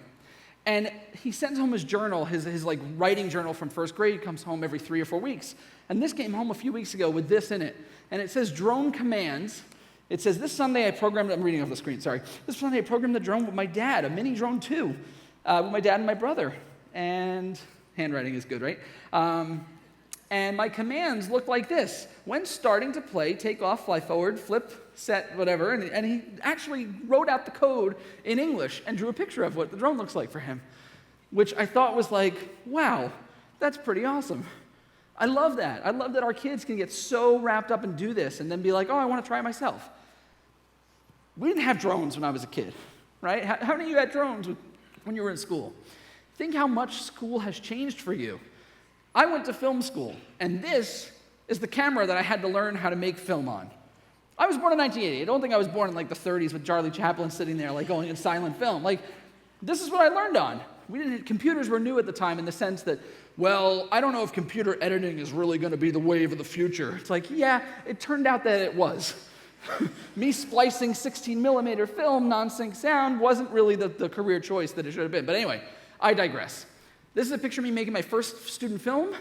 And he sends home his journal, his like writing journal from first grade. He comes home every 3 or 4 weeks. And this came home a few weeks ago with this in it. And it says drone commands. It says, this Sunday I programmed, I'm reading off the screen, sorry. This Sunday I programmed the drone with my dad, a mini drone too, with my dad and my brother. And handwriting is good, right? And my commands looked like this. When starting to play, take off, fly forward, flip, set, whatever. And he actually wrote out the code in English and drew a picture of what the drone looks like for him, which I thought was like, wow, that's pretty awesome. I love that. I love that our kids can get so wrapped up and do this and then be like, oh, I want to try it myself. We didn't have drones when I was a kid, right? How many of you had drones when you were in school? Think how much school has changed for you. I went to film school, and this is the camera that I had to learn how to make film on. I was born in 1980. I don't think I was born in like the 30s with Charlie Chaplin sitting there like going in silent film. Like, this is what I learned on. Computers were new at the time in the sense that, well, I don't know if computer editing is really going to be the wave of the future. It's like, yeah, it turned out that it was. Me splicing 16mm film, non-sync sound, wasn't really the career choice that it should have been. But anyway, I digress. This is a picture of me making my first student film.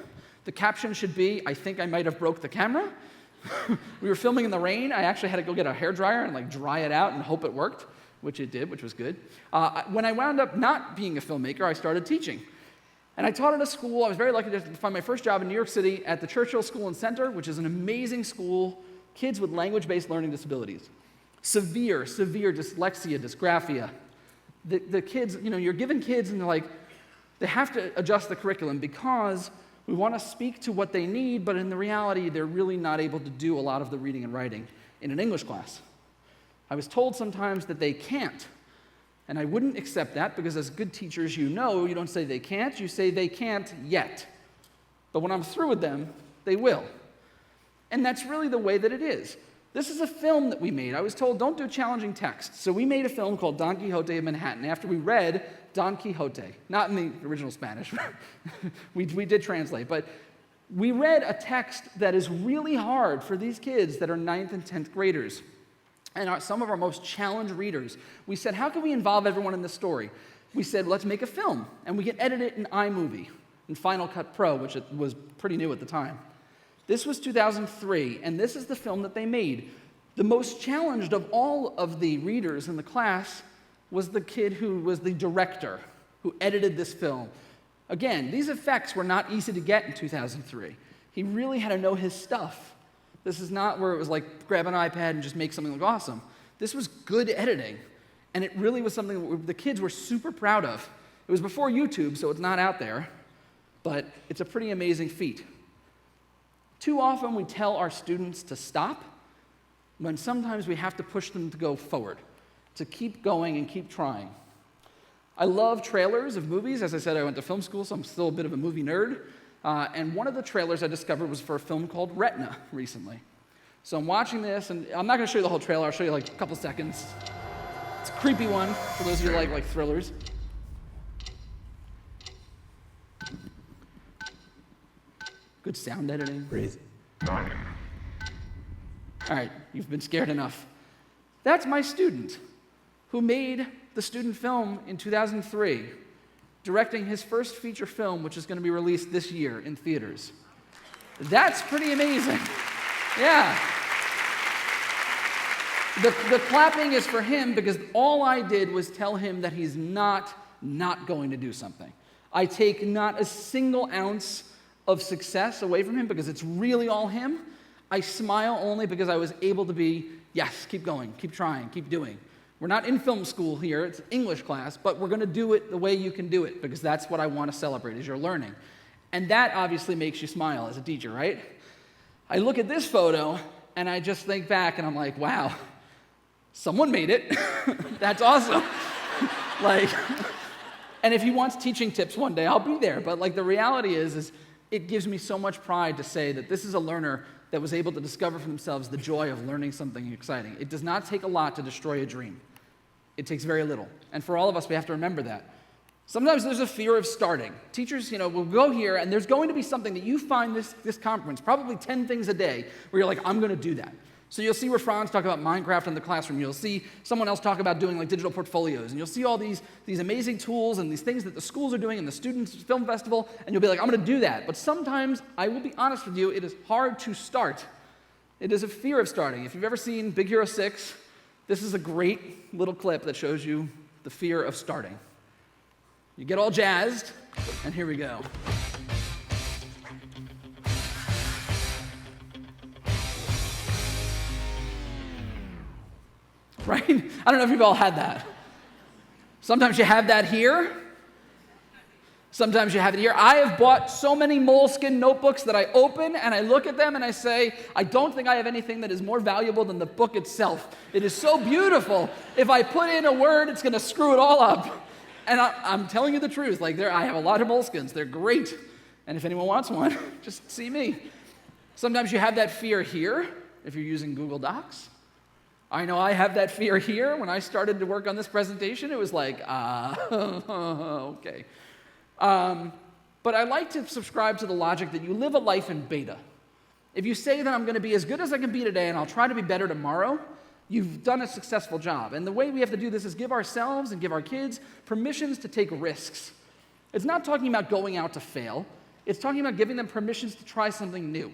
The caption should be, I think I might have broke the camera. We were filming in the rain. I actually had to go get a hairdryer and like dry it out and hope it worked, which it did, which was good. When I wound up not being a filmmaker, I started teaching. And I taught at a school. I was very lucky to find my first job in New York City at the Churchill School and Center, which is an amazing school, kids with language-based learning disabilities. Severe dyslexia, dysgraphia. The kids, you're giving kids and they're like, they have to adjust the curriculum because we want to speak to what they need, but in the reality, they're really not able to do a lot of the reading and writing in an English class. I was told sometimes that they can't, and I wouldn't accept that because as good teachers, you don't say they can't, you say they can't yet. But when I'm through with them, they will. And that's really the way that it is. This is a film that we made. I was told, don't do challenging text. So we made a film called Don Quixote of Manhattan after we read Don Quixote. Not in the original Spanish. we did translate. But we read a text that is really hard for these kids that are 9th and 10th graders. And some of our most challenged readers. We said, how can we involve everyone in this story? We said, let's make a film. And we can edit it in iMovie, in Final Cut Pro, which was pretty new at the time. This was 2003, and this is the film that they made. The most challenged of all of the readers in the class was the kid who was the director, who edited this film. Again, these effects were not easy to get in 2003. He really had to know his stuff. This is not where it was like, grab an iPad and just make something look awesome. This was good editing, and it really was something that the kids were super proud of. It was before YouTube, so it's not out there, but it's a pretty amazing feat. Too often we tell our students to stop, when sometimes we have to push them to go forward, to keep going and keep trying. I love trailers of movies. As I said, I went to film school, so I'm still a bit of a movie nerd. And one of the trailers I discovered was for a film called Retina recently. So I'm watching this, and I'm not going to show you the whole trailer. I'll show you like a couple seconds. It's a creepy one for those of you who like thrillers. Good sound editing.
Crazy.
All right, you've been scared enough. That's my student who made the student film in 2003, directing his first feature film, which is going to be released this year in theaters. That's pretty amazing. Yeah. The clapping is for him because all I did was tell him that he's not going to do something. I take not a single ounce of success away from him because it's really all him. I smile only because I was able to be, yes, keep going, keep trying, keep doing. We're not in film school here, it's English class, but we're going to do it the way you can do it because that's what I want to celebrate is your learning. And that obviously makes you smile as a teacher, right? I look at this photo and I just think back and I'm like, wow, someone made it. That's awesome. And if he wants teaching tips one day, I'll be there. But the reality is it gives me so much pride to say that this is a learner that was able to discover for themselves the joy of learning something exciting. It does not take a lot to destroy a dream. It takes very little. And for all of us, we have to remember that. Sometimes there's a fear of starting. Teachers, will go here, and there's going to be something that you find this conference, probably 10 things a day, where you're like, I'm going to do that. So you'll see where Franz talk about Minecraft in the classroom. You'll see someone else talk about doing digital portfolios. And you'll see all these amazing tools and these things that the schools are doing and the Students' Film Festival. And you'll be like, I'm going to do that. But sometimes, I will be honest with you, it is hard to start. It is a fear of starting. If you've ever seen Big Hero 6, this is a great little clip that shows you the fear of starting. You get all jazzed, and here we go. Right? I don't know if you've all had that. Sometimes you have that here. Sometimes you have it here. I have bought so many Moleskine notebooks that I open and I look at them and I say, I don't think I have anything that is more valuable than the book itself. It is so beautiful. If I put in a word, it's going to screw it all up. And I'm telling you the truth. I have a lot of Moleskines. They're great. And if anyone wants one, just see me. Sometimes you have that fear here if you're using Google Docs. I know I have that fear here. When I started to work on this presentation, it was like, okay. But I like to subscribe to the logic that you live a life in beta. If you say that I'm going to be as good as I can be today and I'll try to be better tomorrow, you've done a successful job. And the way we have to do this is give ourselves and give our kids permissions to take risks. It's not talking about going out to fail. It's talking about giving them permissions to try something new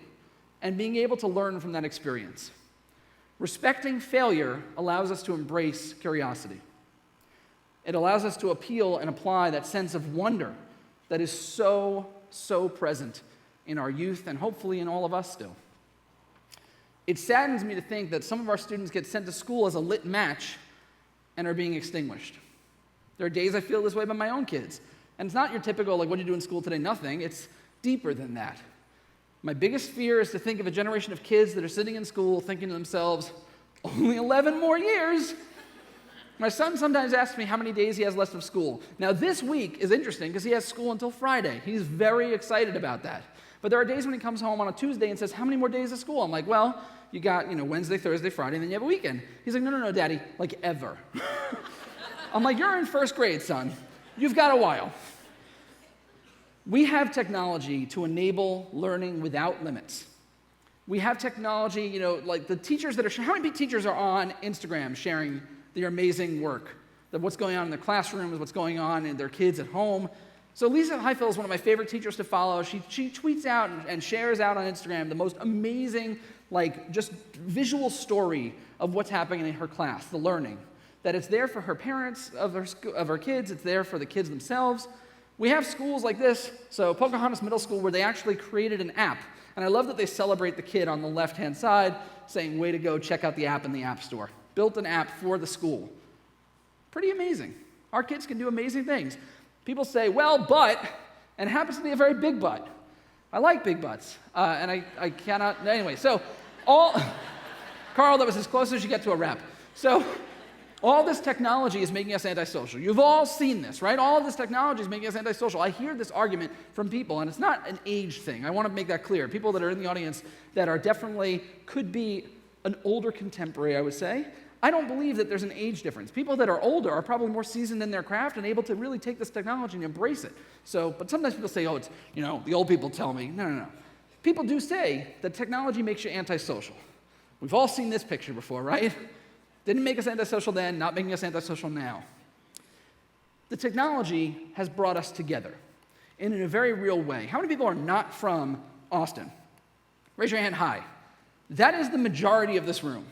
and being able to learn from that experience. Respecting failure allows us to embrace curiosity. It allows us to appeal and apply that sense of wonder that is so, so present in our youth and hopefully in all of us still. It saddens me to think that some of our students get sent to school as a lit match and are being extinguished. There are days I feel this way about my own kids. And it's not your typical, what do you do in school today? Nothing. It's deeper than that. My biggest fear is to think of a generation of kids that are sitting in school thinking to themselves, only 11 more years. My son sometimes asks me how many days he has left of school. Now, this week is interesting because he has school until Friday. He's very excited about that. But there are days when he comes home on a Tuesday and says, how many more days of school? I'm like, well, you got, Wednesday, Thursday, Friday, and then you have a weekend. He's like, no, Daddy, ever. I'm like, you're in first grade, son. You've got a while. We have technology to enable learning without limits. We have technology, the teachers that are, how many teachers are on Instagram sharing their amazing work, that what's going on in their classrooms, what's going on in their kids at home. So Lisa Heifel is one of my favorite teachers to follow. She tweets out and shares out on Instagram the most amazing, just visual story of what's happening in her class, the learning. That it's there for her parents of her kids, it's there for the kids themselves. We have schools like this, so Pocahontas Middle School, where they actually created an app. And I love that they celebrate the kid on the left-hand side, saying, way to go, check out the app in the App Store. Built an app for the school. Pretty amazing. Our kids can do amazing things. People say, well, but, and it happens to be a very big but. I like big butts, and I cannot, anyway, so Carl, that was as close as you get to a rap. So, all this technology is making us antisocial. You've all seen this, right? All of this technology is making us antisocial. I hear this argument from people, and it's not an age thing. I want to make that clear. People that are in the audience that are definitely, could be an older contemporary, I would say. I don't believe that there's an age difference. People that are older are probably more seasoned in their craft and able to really take this technology and embrace it. But sometimes people say, it's, the old people tell me. No. People do say that technology makes you antisocial. We've all seen this picture before, right? Didn't make us antisocial then, not making us antisocial now. The technology has brought us together in a very real way. How many people are not from Austin? Raise your hand high. That is the majority of this room.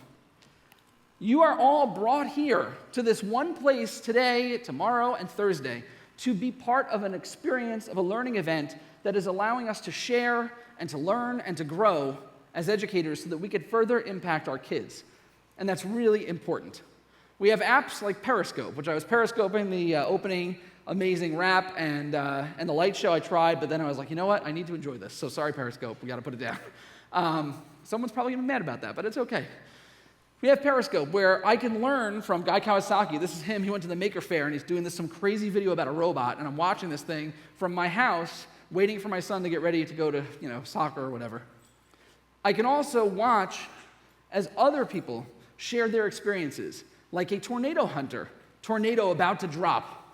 You are all brought here to this one place today, tomorrow, and Thursday to be part of an experience, of a learning event that is allowing us to share and to learn and to grow as educators so that we could further impact our kids. And that's really important. We have apps like Periscope, which I was periscoping the opening amazing rap and the light show. I tried, but then I was like, you know what? I need to enjoy this. So sorry, Periscope. We got to put it down. Someone's probably going to be mad about that, but it's okay. We have Periscope, where I can learn from Guy Kawasaki. This is him. He went to the Maker Faire, and he's doing some crazy video about a robot, and I'm watching this thing from my house, waiting for my son to get ready to go to, soccer or whatever. I can also watch as other people share their experiences, like a tornado hunter, tornado about to drop.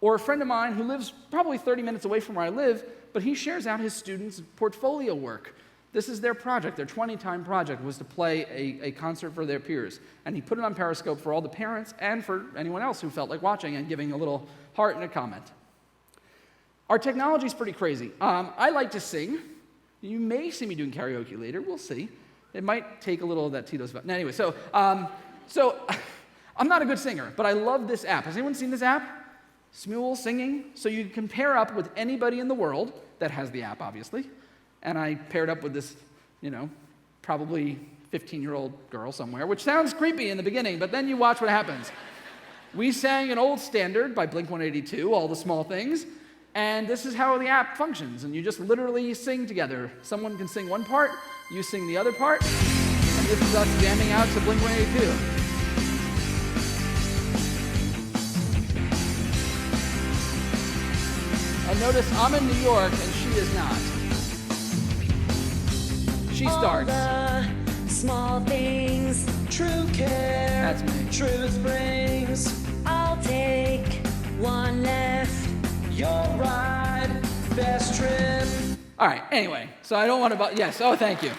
Or a friend of mine who lives probably 30 minutes away from where I live, but he shares out his students' portfolio work. This is their project. Their 20-time project was to play a concert for their peers. And he put it on Periscope for all the parents and for anyone else who felt like watching and giving a little heart and a comment. Our technology is pretty crazy. I like to sing. You may see me doing karaoke later. We'll see. It might take a little of that Tito's. Anyway, so I'm not a good singer, but I love this app. Has anyone seen this app? Smule singing. So you can pair up with anybody in the world that has the app, obviously. And I paired up with this, probably 15-year-old girl somewhere, which sounds creepy in the beginning, but then you watch what happens. We sang an old standard by Blink-182, All the Small Things, and this is how the app functions. And you just literally sing together. Someone can sing one part, you sing the other part, and this is us jamming out to Blink-182. And notice I'm in New York and she is not. She starts.
All the small things, true care.
That's me.
Truth brings. I'll take one left. You're right. Best trip.
All right. Anyway, so I don't want to. Yes. Oh, thank you.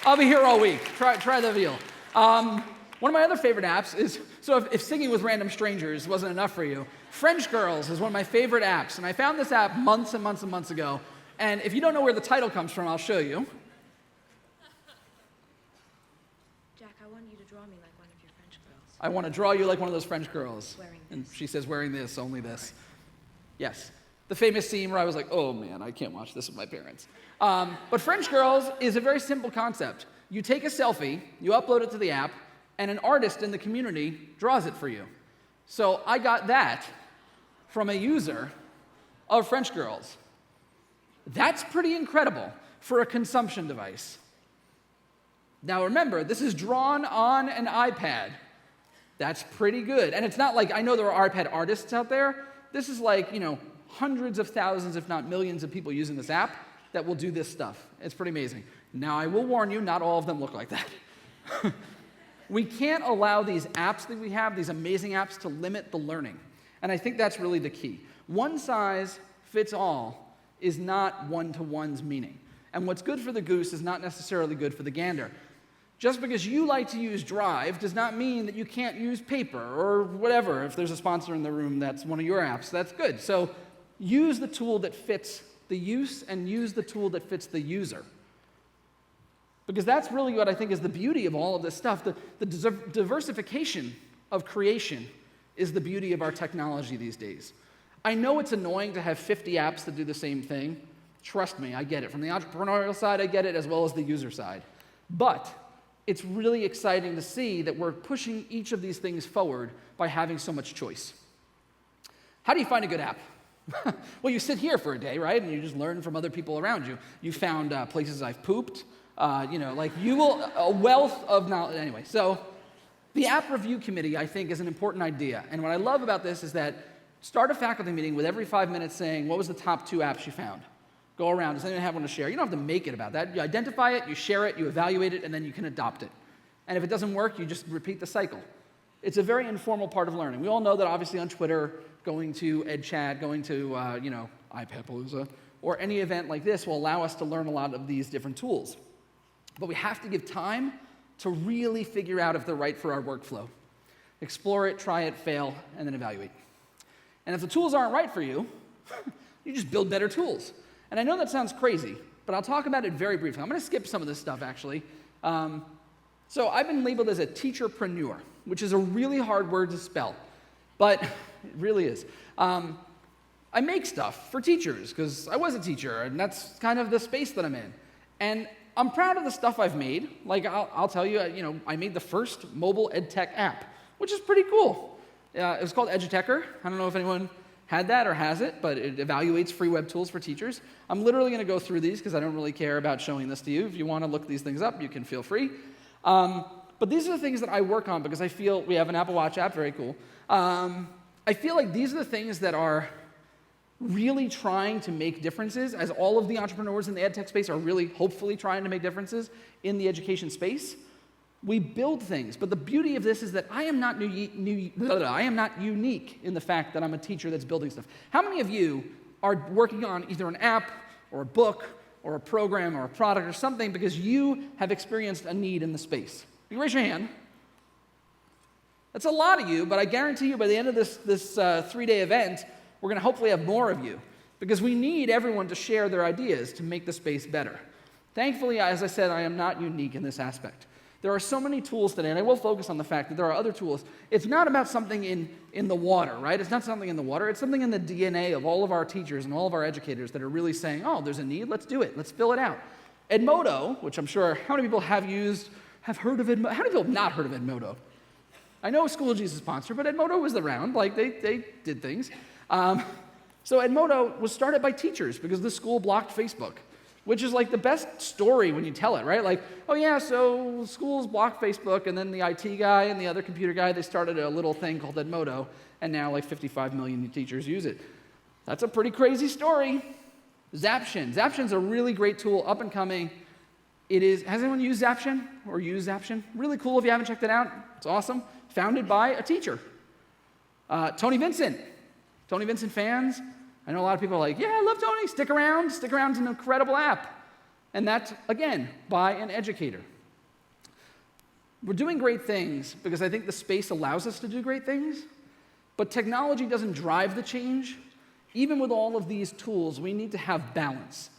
I'll be here all week. Try the veal. One of my other favorite apps is, so if singing with random strangers wasn't enough for you, French Girls is one of my favorite apps. And I found this app months and months and months ago. And if you don't know where the title comes from, I'll show you.
Jack, I want you to draw me like one of your French girls.
I want to draw you like one of those French girls.
Wearing
And
this.
she says, wearing this, only this. Yes. The famous scene where I was like, oh man, I can't watch this with my parents. But French Girls is a very simple concept. You take a selfie, you upload it to the app, and an artist in the community draws it for you. So I got that from a user of French Girls. That's pretty incredible for a consumption device. Now remember, this is drawn on an iPad. That's pretty good. And it's not like, I know there are iPad artists out there. This is like, hundreds of thousands, if not millions of people using this app that will do this stuff. It's pretty amazing. Now, I will warn you, not all of them look like that. We can't allow these apps that we have, these amazing apps, to limit the learning. And I think that's really the key. One size fits all is not one-to-one's meaning. And what's good for the goose is not necessarily good for the gander. Just because you like to use Drive does not mean that you can't use Paper or whatever. If there's a sponsor in the room that's one of your apps, that's good. So use the tool that fits the use and use the tool that fits the user. Because that's really what I think is the beauty of all of this stuff. The diversification of creation is the beauty of our technology these days. I know it's annoying to have 50 apps that do the same thing. Trust me, I get it. From the entrepreneurial side, I get it, as well as the user side. But it's really exciting to see that we're pushing each of these things forward by having so much choice. How do you find a good app? Well, you sit here for a day, right? And you just learn from other people around you. You found places I've pooped. A wealth of knowledge. Anyway, so the app review committee, I think, is an important idea. And what I love about this is that start a faculty meeting with every 5 minutes saying, what was the top 2 apps you found? Go around. Does anyone have one to share? You don't have to make it about that. You identify it, you share it, you evaluate it, and then you can adopt it. And if it doesn't work, you just repeat the cycle. It's a very informal part of learning. We all know that obviously on Twitter, going to EdChat, going to iPadpalooza, or any event like this will allow us to learn a lot of these different tools. But we have to give time to really figure out if they're right for our workflow. Explore it, try it, fail, and then evaluate. And if the tools aren't right for you, you just build better tools. And I know that sounds crazy, but I'll talk about it very briefly. I'm going to skip some of this stuff, actually. So I've been labeled as a teacherpreneur, which is a really hard word to spell, but it really is. I make stuff for teachers because I was a teacher, and that's kind of the space that I'm in. And I'm proud of the stuff I've made. Like, I'll tell you, I made the first mobile EdTech app, which is pretty cool. It was called Edutecher. I don't know if anyone had that or has it, but it evaluates free web tools for teachers. I'm literally going to go through these because I don't really care about showing this to you. If you want to look these things up, you can feel free. But these are the things that I work on because I feel we have an Apple Watch app, very cool. I feel like these are the things that are really trying to make differences, as all of the entrepreneurs in the ed tech space are really hopefully trying to make differences in the education space. We build things, but the beauty of this is that I am not unique in the fact that I'm a teacher that's building stuff. How many of you are working on either an app or a book or a program or a product or something because you have experienced a need in the space? You can raise your hand. That's a lot of you, but I guarantee you by the end of this 3-day event, we're going to hopefully have more of you because we need everyone to share their ideas to make the space better. Thankfully, as I said, I am not unique in this aspect. There are so many tools today, and I will focus on the fact that there are other tools. It's not about something in the water, right? It's not something in the water. It's something in the DNA of all of our teachers and all of our educators that are really saying, oh, there's a need, let's do it, let's fill it out. Edmodo, which I'm sure, how many people have heard of Edmodo? How many people have not heard of Edmodo? I know Schoology is a sponsor, but Edmodo was around, like they did things. So Edmodo was started by teachers because the school blocked Facebook, which is like the best story when you tell it, right? Like, oh yeah, so schools blocked Facebook, and then the IT guy and the other computer guy, they started a little thing called Edmodo, and now like 55 million teachers use it. That's a pretty crazy story. Zaption. Zaption's a really great tool, up and coming. Has anyone used Zaption or used Zaption? Really cool if you haven't checked it out. It's awesome. Founded by a teacher. Tony Vincent. Tony Vincent fans? I know a lot of people are like, yeah, I love Tony, stick around. Stick around's an incredible app. And that's, again, by an educator. We're doing great things because I think the space allows us to do great things, but technology doesn't drive the change. Even with all of these tools, we need to have balance.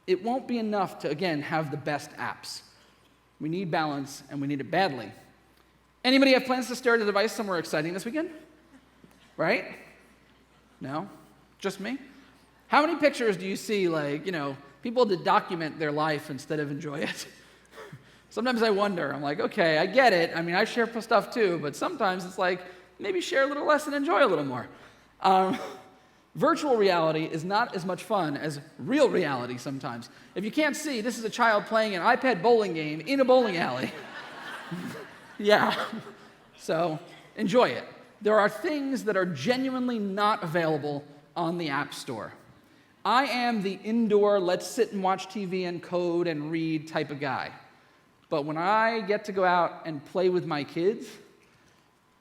It won't be enough to, again, have the best apps. We need balance, and we need it badly. Anybody have plans to start a device somewhere exciting this weekend? Right? No? Just me? How many pictures do you see, like, people that document their life instead of enjoy it? Sometimes I wonder. I'm like, okay, I get it. I mean, I share stuff too, but sometimes it's like, maybe share a little less and enjoy a little more. Virtual reality is not as much fun as real reality sometimes. If you can't see, this is a child playing an iPad bowling game in a bowling alley. Yeah. So, enjoy it. There are things that are genuinely not available on the App Store. I am the indoor, let's sit and watch TV and code and read type of guy. But when I get to go out and play with my kids,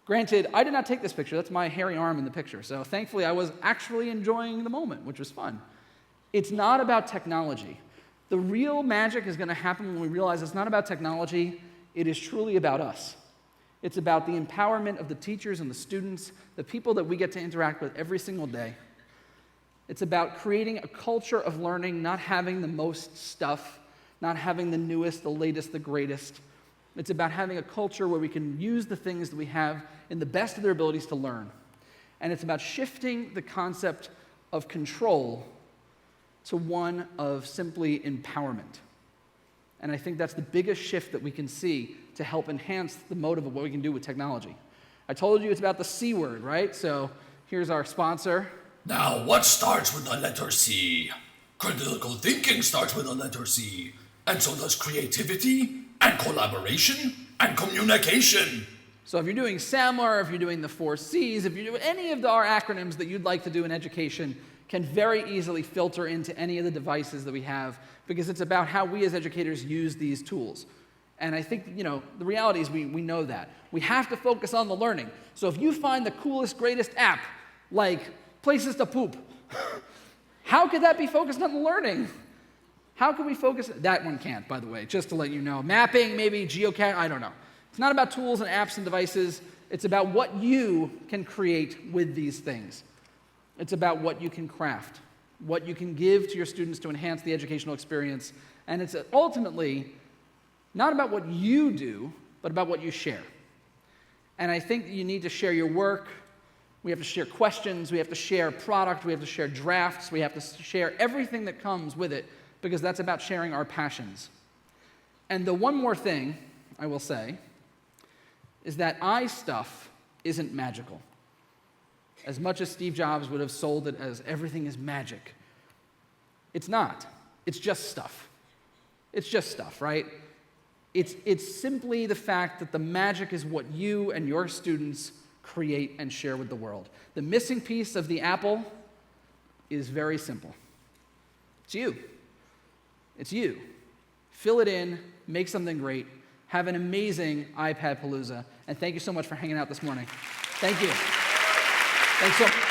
granted, I did not take this picture. That's my hairy arm in the picture. So thankfully, I was actually enjoying the moment, which was fun. It's not about technology. The real magic is going to happen when we realize it's not about technology. It is truly about us. It's about the empowerment of the teachers and the students, the people that we get to interact with every single day. It's about creating a culture of learning, not having the most stuff, not having the newest, the latest, the greatest. It's about having a culture where we can use the things that we have in the best of their abilities to learn. And it's about shifting the concept of control to one of simply empowerment. And I think that's the biggest shift that we can see to help enhance the motive of what we can do with technology. I told you it's about the C word, right? So here's our sponsor.
Now, what starts with the letter C? Critical thinking starts with the letter C. And so does creativity, and collaboration, and communication.
So if you're doing SAMR, if you're doing the 4 Cs, if you're doing any of our acronyms that you'd like to do in education, can very easily filter into any of the devices that we have, because it's about how we as educators use these tools. And I think, the reality is we know that. We have to focus on the learning. So if you find the coolest, greatest app, like Places to Poop, how could that be focused on the learning? How can we focus? That one can't, by the way, just to let you know. Mapping, maybe, geocaching, I don't know. It's not about tools and apps and devices. It's about what you can create with these things. It's about what you can craft, what you can give to your students to enhance the educational experience. And it's ultimately not about what you do, but about what you share. And I think you need to share your work. We have to share questions. We have to share product. We have to share drafts. We have to share everything that comes with it, because that's about sharing our passions. And the one more thing I will say is that iStuff isn't magical. As much as Steve Jobs would have sold it as everything is magic, it's not. It's just stuff. It's just stuff, right? It's simply the fact that the magic is what you and your students create and share with the world. The missing piece of the apple is very simple. It's you. It's you. Fill it in, make something great, have an amazing iPadpalooza, and thank you so much for hanging out this morning. Thank you. Thanks so much.